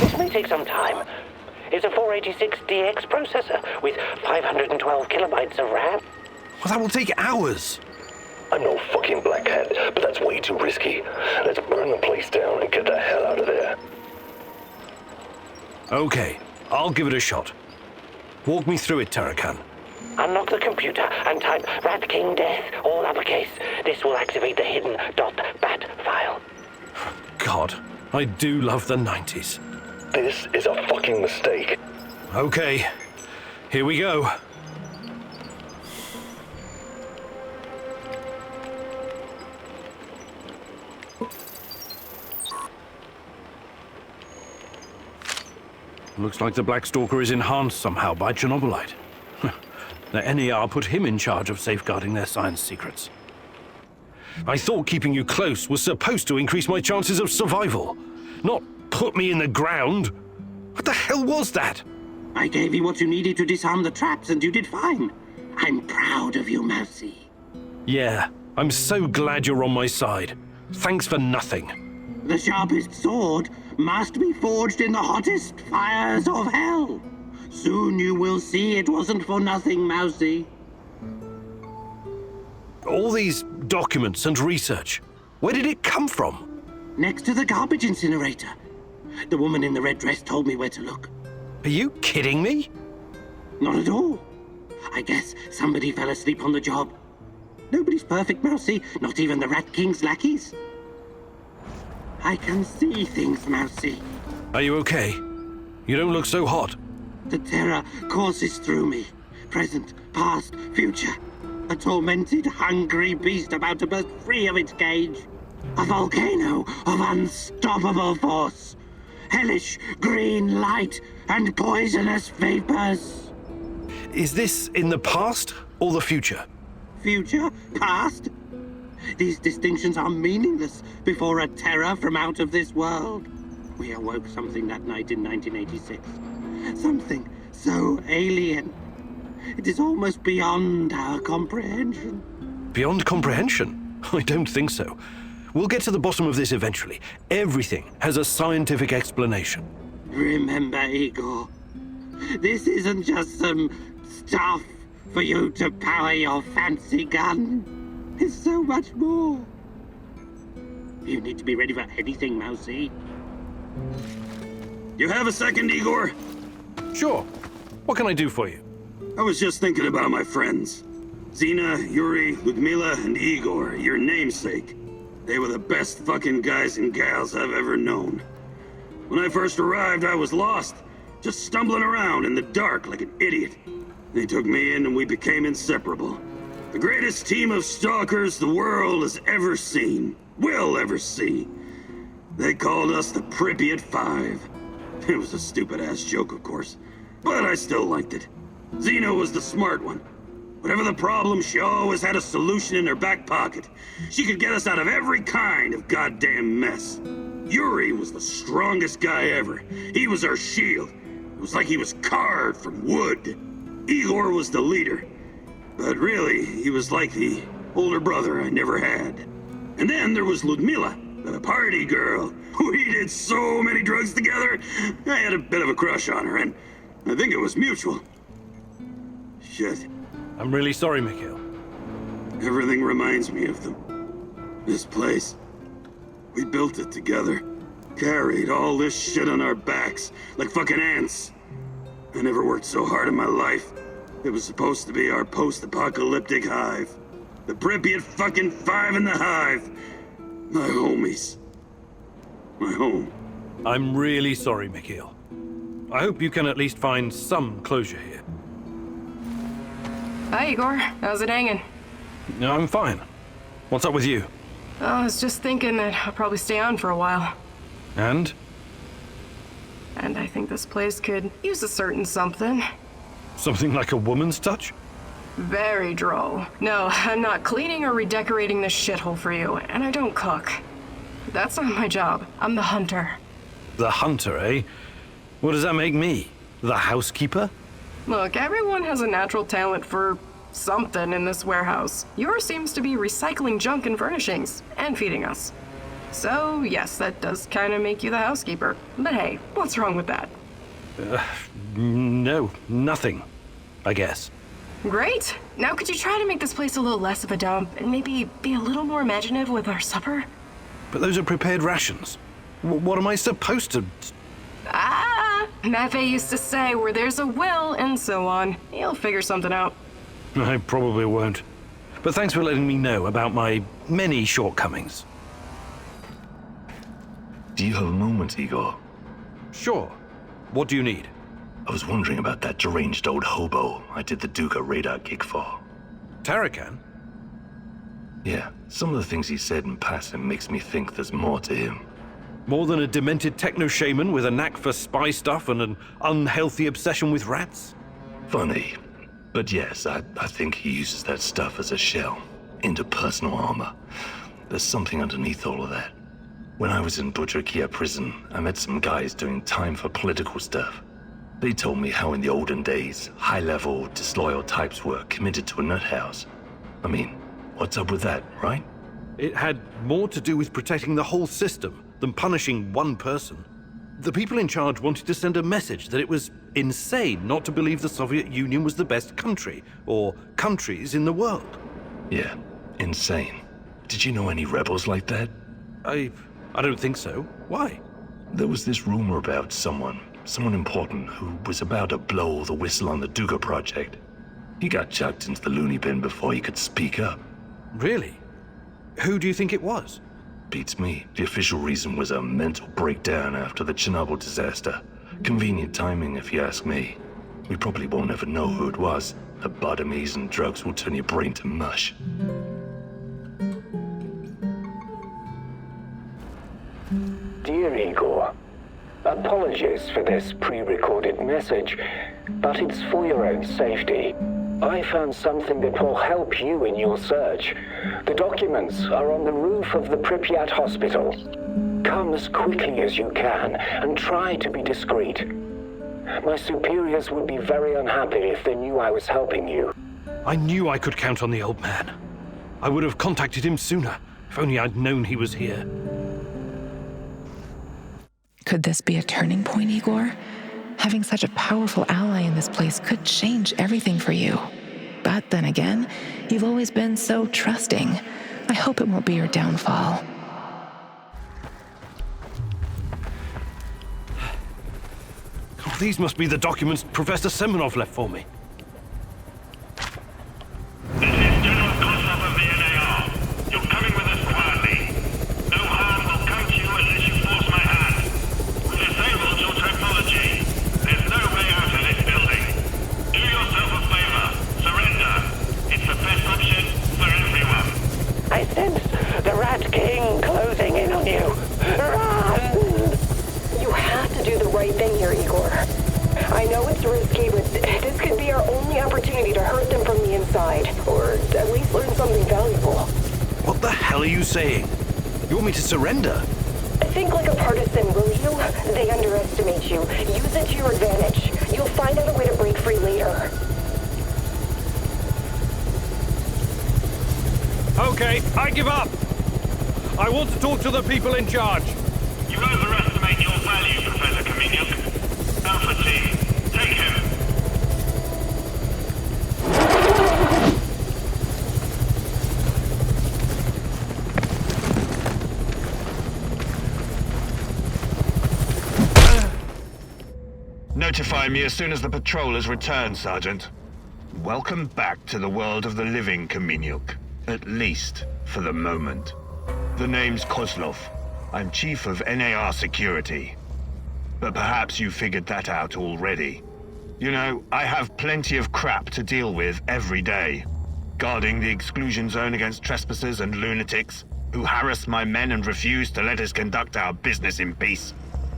This may take some time. It's a 486DX processor with 512 kilobytes of RAM. Well, that will take hours. I'm no fucking black hat, but that's way too risky. Let's burn the place down and get the hell out of there. Okay, I'll give it a shot. Walk me through it, Tarakan. Unlock the computer and type Rat King Death, all uppercase. This will activate the hidden .bat file. God, I do love the 90s. This is a fucking mistake. Okay, here we go. Looks like the Black Stalker is enhanced somehow by Chernobylite. The NAR put him in charge of safeguarding their science secrets. I thought keeping you close was supposed to increase my chances of survival, not put me in the ground. What the hell was that? I gave you what you needed to disarm the traps, and you did fine. I'm proud of you, Mousy. Yeah, I'm so glad you're on my side. Thanks for nothing. The sharpest sword must be forged in the hottest fires of hell. Soon you will see it wasn't for nothing, Mousy. All these documents and research, where did it come from? Next to the garbage incinerator. The woman in the red dress told me where to look. Are you kidding me? Not at all. I guess somebody fell asleep on the job. Nobody's perfect, Mousy, not even the Rat King's lackeys. I can see things, Mousy. Are you okay? You don't look so hot. The terror courses through me. Present, past, future. A tormented, hungry beast about to burst free of its cage. A volcano of unstoppable force. Hellish green light and poisonous vapors. Is this in the past or the future? Future? Past? These distinctions are meaningless before a terror from out of this world. We awoke something that night in 1986. Something so alien. It is almost beyond our comprehension. Beyond comprehension? I don't think so. We'll get to the bottom of this eventually. Everything has a scientific explanation. Remember, Igor, this isn't just some stuff for you to power your fancy gun. It's so much more. You need to be ready for anything, Mousy. You have a second, Igor? Sure. What can I do for you? I was just thinking about my friends. Zina, Yuri, Ludmila, and Igor, your namesake. They were the best fucking guys and gals I've ever known. When I first arrived, I was lost, just stumbling around in the dark like an idiot. They took me in and we became inseparable. The greatest team of stalkers the world has ever seen, will ever see. They called us the Pripyat Five. It was a stupid-ass joke, of course, but I still liked it. Zina was the smart one. Whatever the problem, she always had a solution in her back pocket. She could get us out of every kind of goddamn mess. Yuri was the strongest guy ever. He was our shield. It was like he was carved from wood. Igor was the leader. But really, he was like the older brother I never had. And then there was Ludmila, the party girl. We did so many drugs together. I had a bit of a crush on her, and I think it was mutual. Shit. I'm really sorry, Mikhail. Everything reminds me of them. This place. We built it together. Carried all this shit on our backs, like fucking ants. I never worked so hard in my life. It was supposed to be our post-apocalyptic hive. The Pripyat fucking Five in the hive. My homies. My home. I'm really sorry, Mikhail. I hope you can at least find some closure here. Hi, Igor. How's it hanging? No, I'm fine. What's up with you? I was just thinking that I'll probably stay on for a while. And? And I think this place could use a certain something. Something like a woman's touch? Very droll. No, I'm not cleaning or redecorating this shithole for you, and I don't cook. That's not my job. I'm the hunter. The hunter, eh? What does that make me? The housekeeper? Look, everyone has a natural talent for something in this warehouse. Yours seems to be recycling junk and furnishings, and feeding us. So, yes, that does kind of make you the housekeeper. But hey, what's wrong with that? No, nothing, I guess. Great! Now could you try to make this place a little less of a dump, and maybe be a little more imaginative with our supper? But those are prepared rations. What am I supposed to... Maffei used to say, where there's a will, and so on. He'll figure something out. I probably won't. But thanks for letting me know about my many shortcomings. Do you have a moment, Igor? Sure. What do you need? I was wondering about that deranged old hobo I did the Duca radar gig for. Tarakan? Yeah, some of the things he said in passing makes me think there's more to him. More than a demented techno-shaman with a knack for spy stuff and an unhealthy obsession with rats? Funny. But yes, I think he uses that stuff as a shell, interpersonal armor. There's something underneath all of that. When I was in Budrakia prison, I met some guys doing time for political stuff. They told me how in the olden days, high-level, disloyal types were committed to a nut house. I mean, what's up with that, right? It had more to do with protecting the whole system than punishing one person. The people in charge wanted to send a message that it was insane not to believe the Soviet Union was the best country, or countries in the world. Yeah, insane. Did you know any rebels like that? I don't think so. Why? There was this rumor about someone important who was about to blow the whistle on the Duga project. He got chucked into the loony bin before he could speak up. Really? Who do you think it was? Beats me. The official reason was a mental breakdown after the Chernobyl disaster. Convenient timing, if you ask me. We probably won't ever know who it was. Lobotomies and drugs will turn your brain to mush. Dear Igor, apologies for this pre-recorded message, but it's for your own safety. I found something that will help you in your search. The documents are on the roof of the Pripyat hospital. Come as quickly as you can and try to be discreet. My superiors would be very unhappy if they knew I was helping you. I knew I could count on the old man. I would have contacted him sooner, if only I'd known he was here. Could this be a turning point, Igor? Having such a powerful ally in this place could change everything for you. But then again, you've always been so trusting. I hope it won't be your downfall. Oh, these must be the documents Professor Semenov left for me. This is General Kosov of the NAR. You're coming with us quietly. No harm will come to you unless you force my hand. We disabled your technology. There's no way out of this building. Do yourself a favor. Surrender. It's the best option for everyone. I sense the Rat King closing in on you. Run! You have to do the right thing here, Igor. I know it's risky, but this could be our only opportunity to hurt them from the inside, or at least learn something valuable. What the hell are you saying? You want me to surrender? Think like a partisan, will you? They underestimate you. Use it to your advantage. You'll find out a way to break free later. Okay, I give up. I want to talk to the people in charge. You overestimate your value, Professor Kaminyuk. Alpha Team, take him. Notify me as soon as the patrol has returned, Sergeant. Welcome back to the world of the living, Kaminyuk. At least, for the moment. The name's Kozlov. I'm Chief of NAR Security. But perhaps you figured that out already. You know, I have plenty of crap to deal with every day. Guarding the exclusion zone against trespassers and lunatics who harass my men and refuse to let us conduct our business in peace.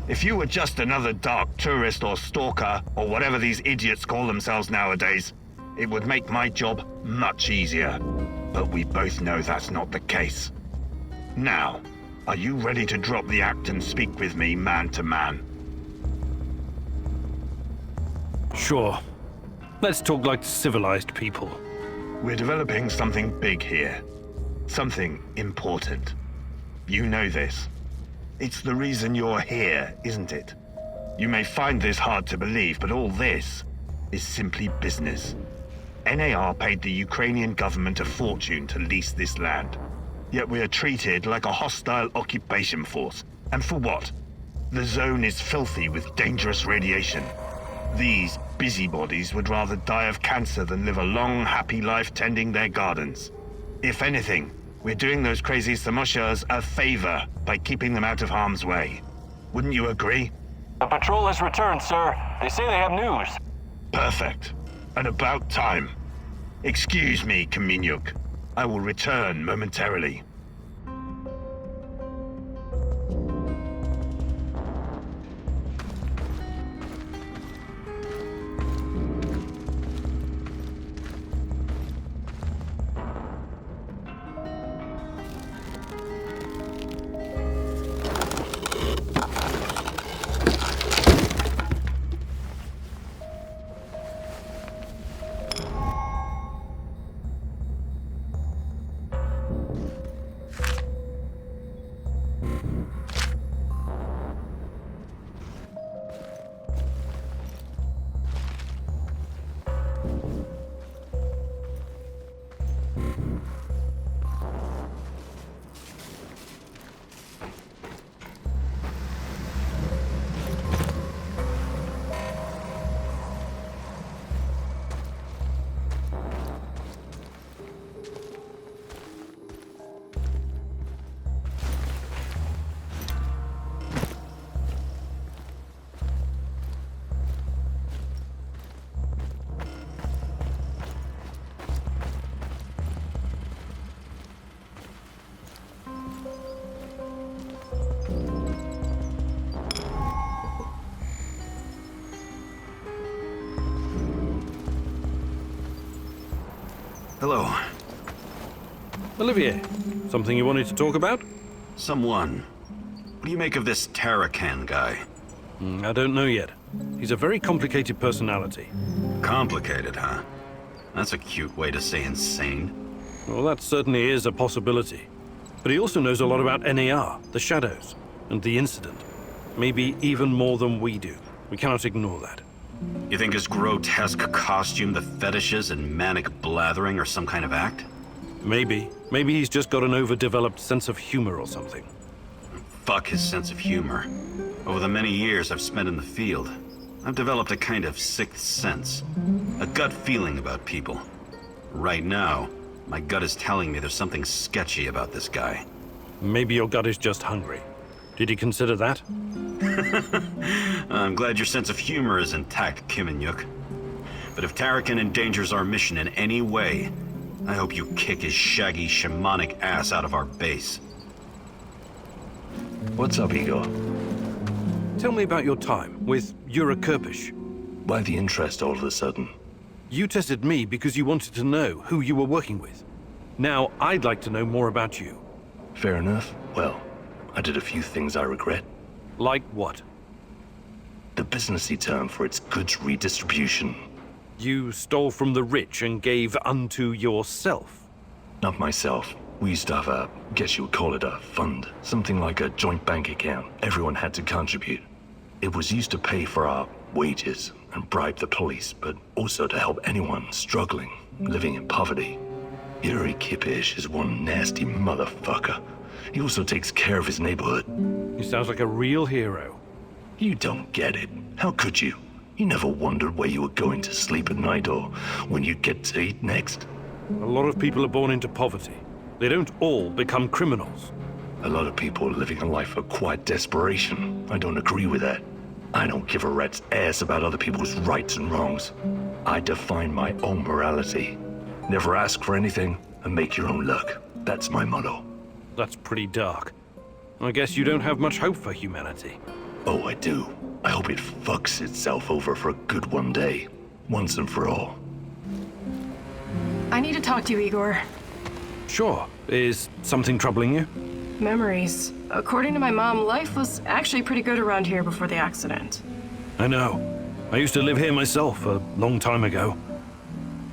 If you were just another dark tourist or stalker, or whatever these idiots call themselves nowadays, it would make my job much easier. But we both know that's not the case. Now, are you ready to drop the act and speak with me man to man? Sure. Let's talk like civilized people. We're developing something big here. Something important. You know this. It's the reason you're here, isn't it? You may find this hard to believe, but all this is simply business. NAR paid the Ukrainian government a fortune to lease this land. Yet we are treated like a hostile occupation force. And for what? The zone is filthy with dangerous radiation. These busybodies would rather die of cancer than live a long, happy life tending their gardens. If anything, we're doing those crazy Samoshas a favor by keeping them out of harm's way. Wouldn't you agree? The patrol has returned, sir. They say they have news. Perfect. And about time. Excuse me, Kaminyuk. I will return momentarily. Hello. Olivier, something you wanted to talk about? Someone. What do you make of this Tarakan guy? I don't know yet. He's a very complicated personality. Complicated, huh? That's a cute way to say insane. Well, that certainly is a possibility. But he also knows a lot about NAR, the Shadows, and the incident. Maybe even more than we do. We cannot ignore that. You think his grotesque costume, the fetishes, and manic blathering are some kind of act? Maybe. Maybe he's just got an overdeveloped sense of humor or something. Fuck his sense of humor. Over the many years I've spent in the field, I've developed a kind of sixth sense. A gut feeling about people. Right now, my gut is telling me there's something sketchy about this guy. Maybe your gut is just hungry. Did he consider that? I'm glad your sense of humor is intact, Kiminyuk. But if Tarakan endangers our mission in any way, I hope you kick his shaggy, shamanic ass out of our base. What's up, Igor? Tell me about your time with Yura Kirpish. Why the interest all of a sudden? You tested me because you wanted to know who you were working with. Now, I'd like to know more about you. Fair enough. Well, I did a few things I regret. Like what? The businessy term for its goods redistribution. You stole from the rich and gave unto yourself? Not myself. We used to have a, guess you would call it a fund. Something like a joint bank account. Everyone had to contribute. It was used to pay for our wages and bribe the police, but also to help anyone struggling, living in poverty. Yuri Kipish is one nasty motherfucker. He also takes care of his neighborhood. He sounds like a real hero. You don't get it. How could you? You never wondered where you were going to sleep at night or when you'd get to eat next? A lot of people are born into poverty. They don't all become criminals. A lot of people are living a life of quiet desperation. I don't agree with that. I don't give a rat's ass about other people's rights and wrongs. I define my own morality. Never ask for anything and make your own luck. That's my motto. That's pretty dark. I guess you don't have much hope for humanity. Oh, I do. I hope it fucks itself over for good one day. Once and for all. I need to talk to you, Igor. Sure. Is something troubling you? Memories. According to my mom, life was actually pretty good around here before the accident. I know. I used to live here myself a long time ago.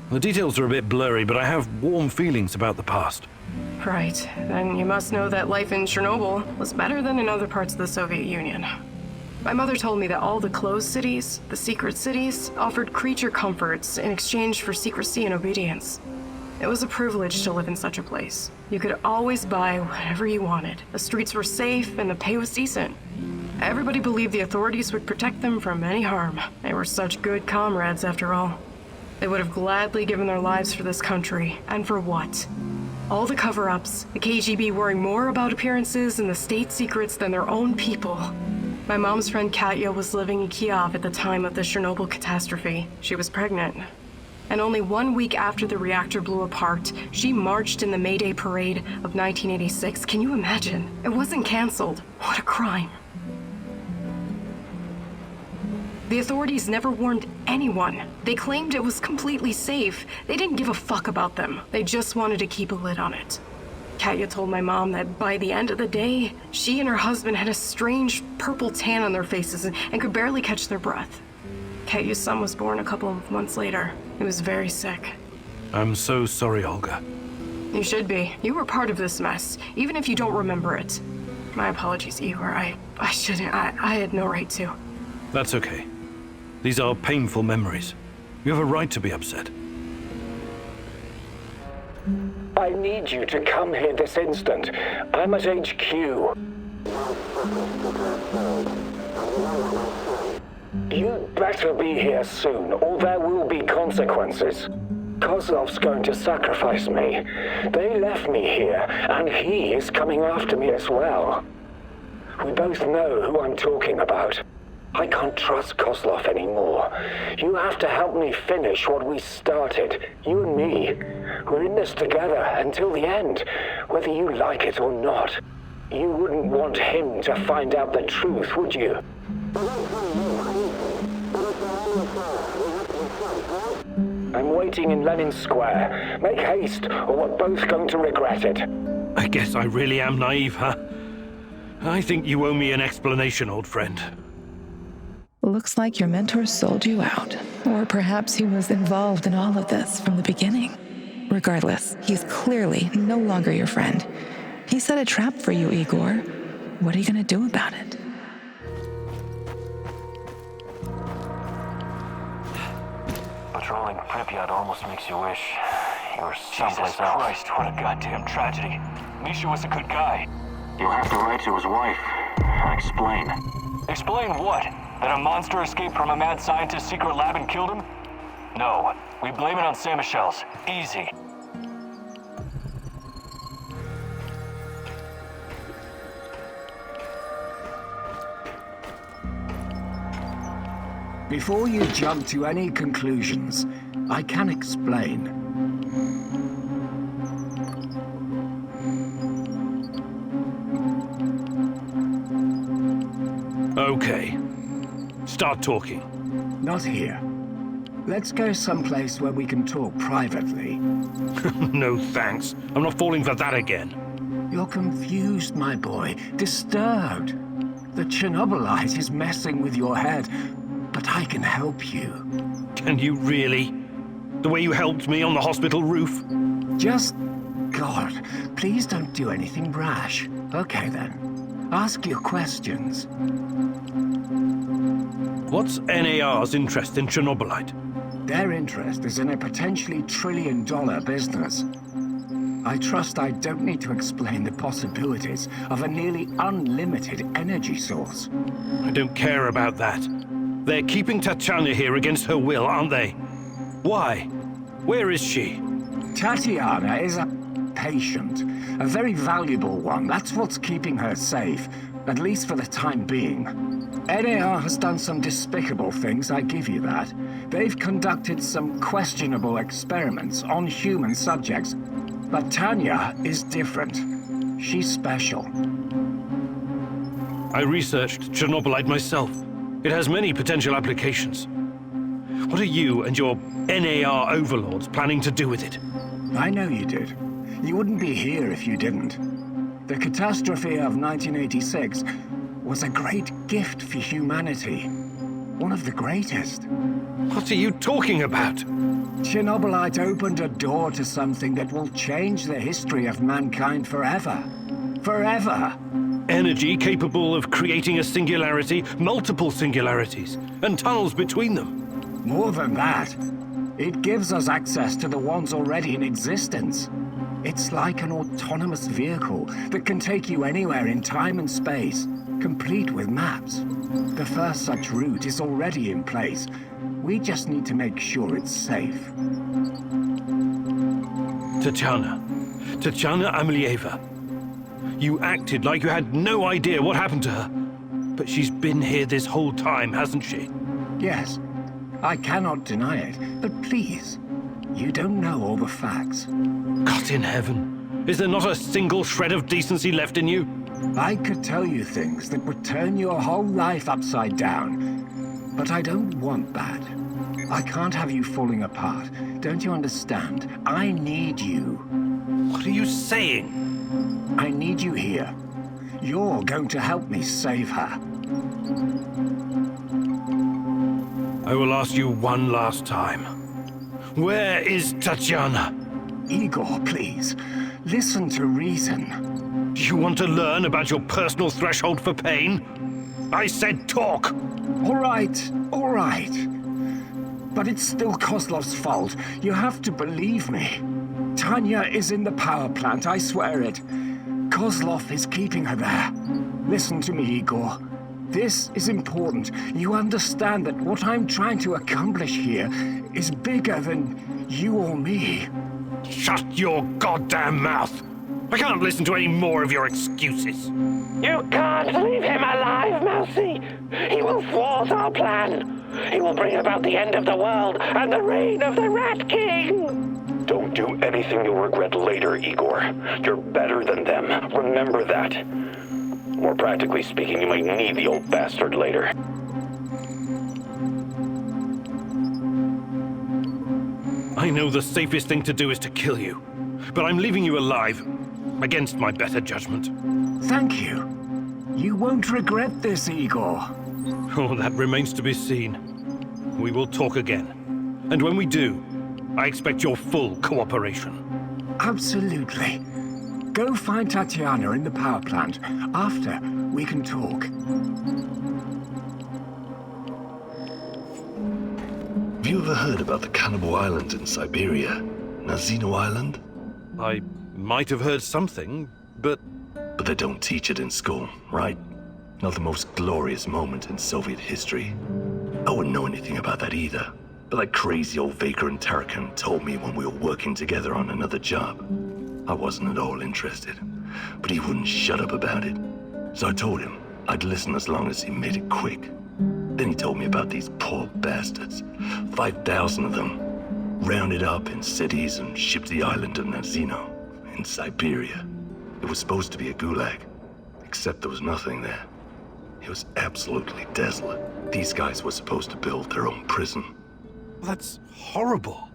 The details are a bit blurry, but I have warm feelings about the past. Right. Then you must know that life in Chernobyl was better than in other parts of the Soviet Union. My mother told me that all the closed cities, the secret cities, offered creature comforts in exchange for secrecy and obedience. It was a privilege to live in such a place. You could always buy whatever you wanted. The streets were safe and the pay was decent. Everybody believed the authorities would protect them from any harm. They were such good comrades after all. They would have gladly given their lives for this country. And for what? All the cover-ups, the KGB worrying more about appearances and the state secrets than their own people. My mom's friend Katya was living in Kiev at the time of the Chernobyl catastrophe. She was pregnant. And only 1 week after the reactor blew apart, she marched in the May Day parade of 1986. Can you imagine? It wasn't canceled. What a crime. The authorities never warned anyone. They claimed it was completely safe. They didn't give a fuck about them. They just wanted to keep a lid on it. Katya told my mom that by the end of the day, she and her husband had a strange purple tan on their faces and could barely catch their breath. Katya's son was born a couple of months later. He was very sick. I'm so sorry, Olga. You should be. You were part of this mess, even if you don't remember it. My apologies, Igor. I shouldn't. I had no right to. That's okay. These are painful memories. You have a right to be upset. I need you to come here this instant. I'm at HQ. You better be here soon, or there will be consequences. Kozlov's going to sacrifice me. They left me here, and he is coming after me as well. We both know who I'm talking about. I can't trust Kozlov anymore. You have to help me finish what we started. You and me. We're in this together until the end, whether you like it or not. You wouldn't want him to find out the truth, would you? I'm waiting in Lenin Square. Make haste, or we're both going to regret it. I guess I really am naive, huh? I think you owe me an explanation, old friend. Looks like your mentor sold you out. Or perhaps he was involved in all of this from the beginning. Regardless, he's clearly no longer your friend. He set a trap for you, Igor. What are you going to do about it? Patrolling Pripyat almost makes you wish you were someplace else. Christ, what a goddamn tragedy. Misha was a good guy. You'll have to write to his wife and explain. Explain what? That a monster escaped from a mad scientist's secret lab and killed him? No, we blame it on Saint-Michel's. Easy. Before you jump to any conclusions, I can explain. Okay. Start talking. Not here. Let's go someplace where we can talk privately. No thanks. I'm not falling for that again. You're confused, my boy. Disturbed. The Chernobylite is messing with your head, but I can help you. Can you really? The way you helped me on the hospital roof? Just... God, please don't do anything rash. Okay then. Ask your questions. What's NAR's interest in Chernobylite? Their interest is in a potentially trillion-dollar business. I trust I don't need to explain the possibilities of a nearly unlimited energy source. I don't care about that. They're keeping Tatiana here against her will, aren't they? Why? Where is she? Tatiana is a patient. A very valuable one. That's what's keeping her safe, at least for the time being. NAR has done some despicable things, I give you that. They've conducted some questionable experiments on human subjects. But Tanya is different. She's special. I researched Chernobylite myself. It has many potential applications. What are you and your NAR overlords planning to do with it? I know you did. You wouldn't be here if you didn't. The catastrophe of 1986 was a great gift for humanity. One of the greatest. What are you talking about? Chernobylite opened a door to something that will change the history of mankind forever. Forever! Energy capable of creating a singularity, multiple singularities, and tunnels between them. More than that, it gives us access to the ones already in existence. It's like an autonomous vehicle that can take you anywhere in time and space, complete with maps. The first such route is already in place. We just need to make sure it's safe. Tatiana Amelieva. You acted like you had no idea what happened to her. But she's been here this whole time, hasn't she? Yes, I cannot deny it, but please, you don't know all the facts. God in heaven, is there not a single shred of decency left in you? I could tell you things that would turn your whole life upside down, but I don't want that. I can't have you falling apart. Don't you understand? I need you. What are you saying? I need you here. You're going to help me save her. I will ask you one last time. Where is Tatiana? Igor, please. Listen to reason. Do you want to learn about your personal threshold for pain? I said talk! All right. But it's still Kozlov's fault. You have to believe me. Tanya is in the power plant, I swear it. Kozlov is keeping her there. Listen to me, Igor. This is important. You understand that what I'm trying to accomplish here is bigger than you or me. Shut your goddamn mouth! I can't listen to any more of your excuses. You can't leave him alive, Mousy. He will thwart our plan. He will bring about the end of the world and the reign of the Rat King. Don't do anything you'll regret later, Igor. You're better than them. Remember that. More practically speaking, you might need the old bastard later. I know the safest thing to do is to kill you, but I'm leaving you alive, against my better judgment. Thank you. You won't regret this, Igor. Oh, that remains to be seen. We will talk again. And when we do, I expect your full cooperation. Absolutely. Go find Tatiana in the power plant. After, we can talk. Have you ever heard about the Cannibal Island in Siberia? Nazino Island? I might have heard something, but... But they don't teach it in school, right? Not the most glorious moment in Soviet history. I wouldn't know anything about that either. But that crazy old Vaker and Tarakan told me when we were working together on another job. I wasn't at all interested, but he wouldn't shut up about it. So I told him I'd listen as long as he made it quick. Then he told me about these poor bastards. 5,000 of them, rounded up in cities and shipped to the island of Nazino, in Siberia. It was supposed to be a gulag, except there was nothing there. It was absolutely desolate. These guys were supposed to build their own prison. That's horrible.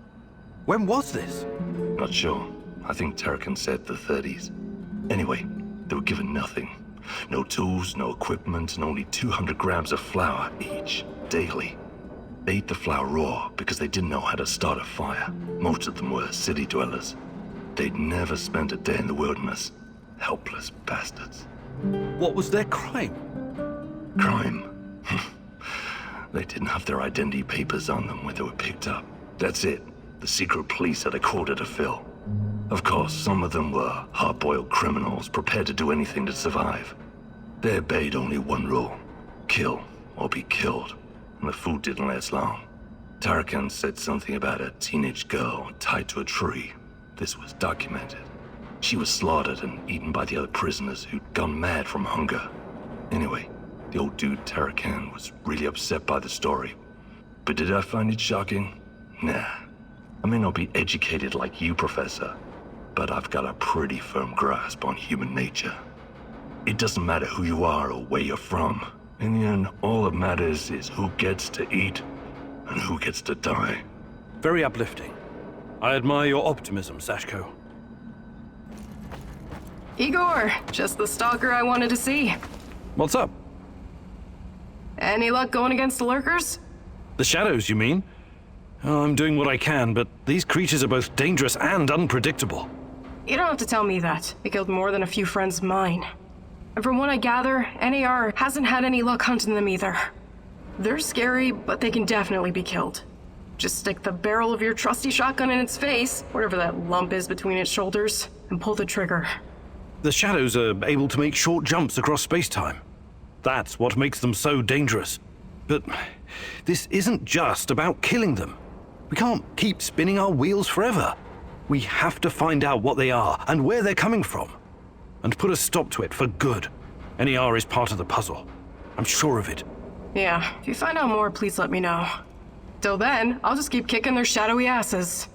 When was this? Not sure. I think Tarakan said the 30s. Anyway, they were given nothing. No tools, no equipment, and only 200 grams of flour each, daily. They ate the flour raw because they didn't know how to start a fire. Most of them were city dwellers. They'd never spent a day in the wilderness. Helpless bastards. What was their crime? Crime? They didn't have their identity papers on them when they were picked up. That's it. The secret police had a quota to fill. Of course, some of them were hard-boiled criminals prepared to do anything to survive. They obeyed only one rule: kill or be killed. And the food didn't last long. Tarakan said something about a teenage girl tied to a tree. This was documented. She was slaughtered and eaten by the other prisoners who'd gone mad from hunger. Anyway, the old dude Tarakan was really upset by the story. But did I find it shocking? Nah. I may not be educated like you, Professor, but I've got a pretty firm grasp on human nature. It doesn't matter who you are or where you're from. In the end, all that matters is who gets to eat and who gets to die. Very uplifting. I admire your optimism, Sashko. Igor, just the stalker I wanted to see. What's up? Any luck going against the lurkers? The shadows, you mean? Oh, I'm doing what I can, but these creatures are both dangerous and unpredictable. You don't have to tell me that. They killed more than a few friends of mine. And from what I gather, NAR hasn't had any luck hunting them either. They're scary, but they can definitely be killed. Just stick the barrel of your trusty shotgun in its face, whatever that lump is between its shoulders, and pull the trigger. The shadows are able to make short jumps across space-time. That's what makes them so dangerous. But this isn't just about killing them. We can't keep spinning our wheels forever. We have to find out what they are and where they're coming from, and put a stop to it for good. NAR is part of the puzzle. I'm sure of it. Yeah, if you find out more, please let me know. Till then, I'll just keep kicking their shadowy asses.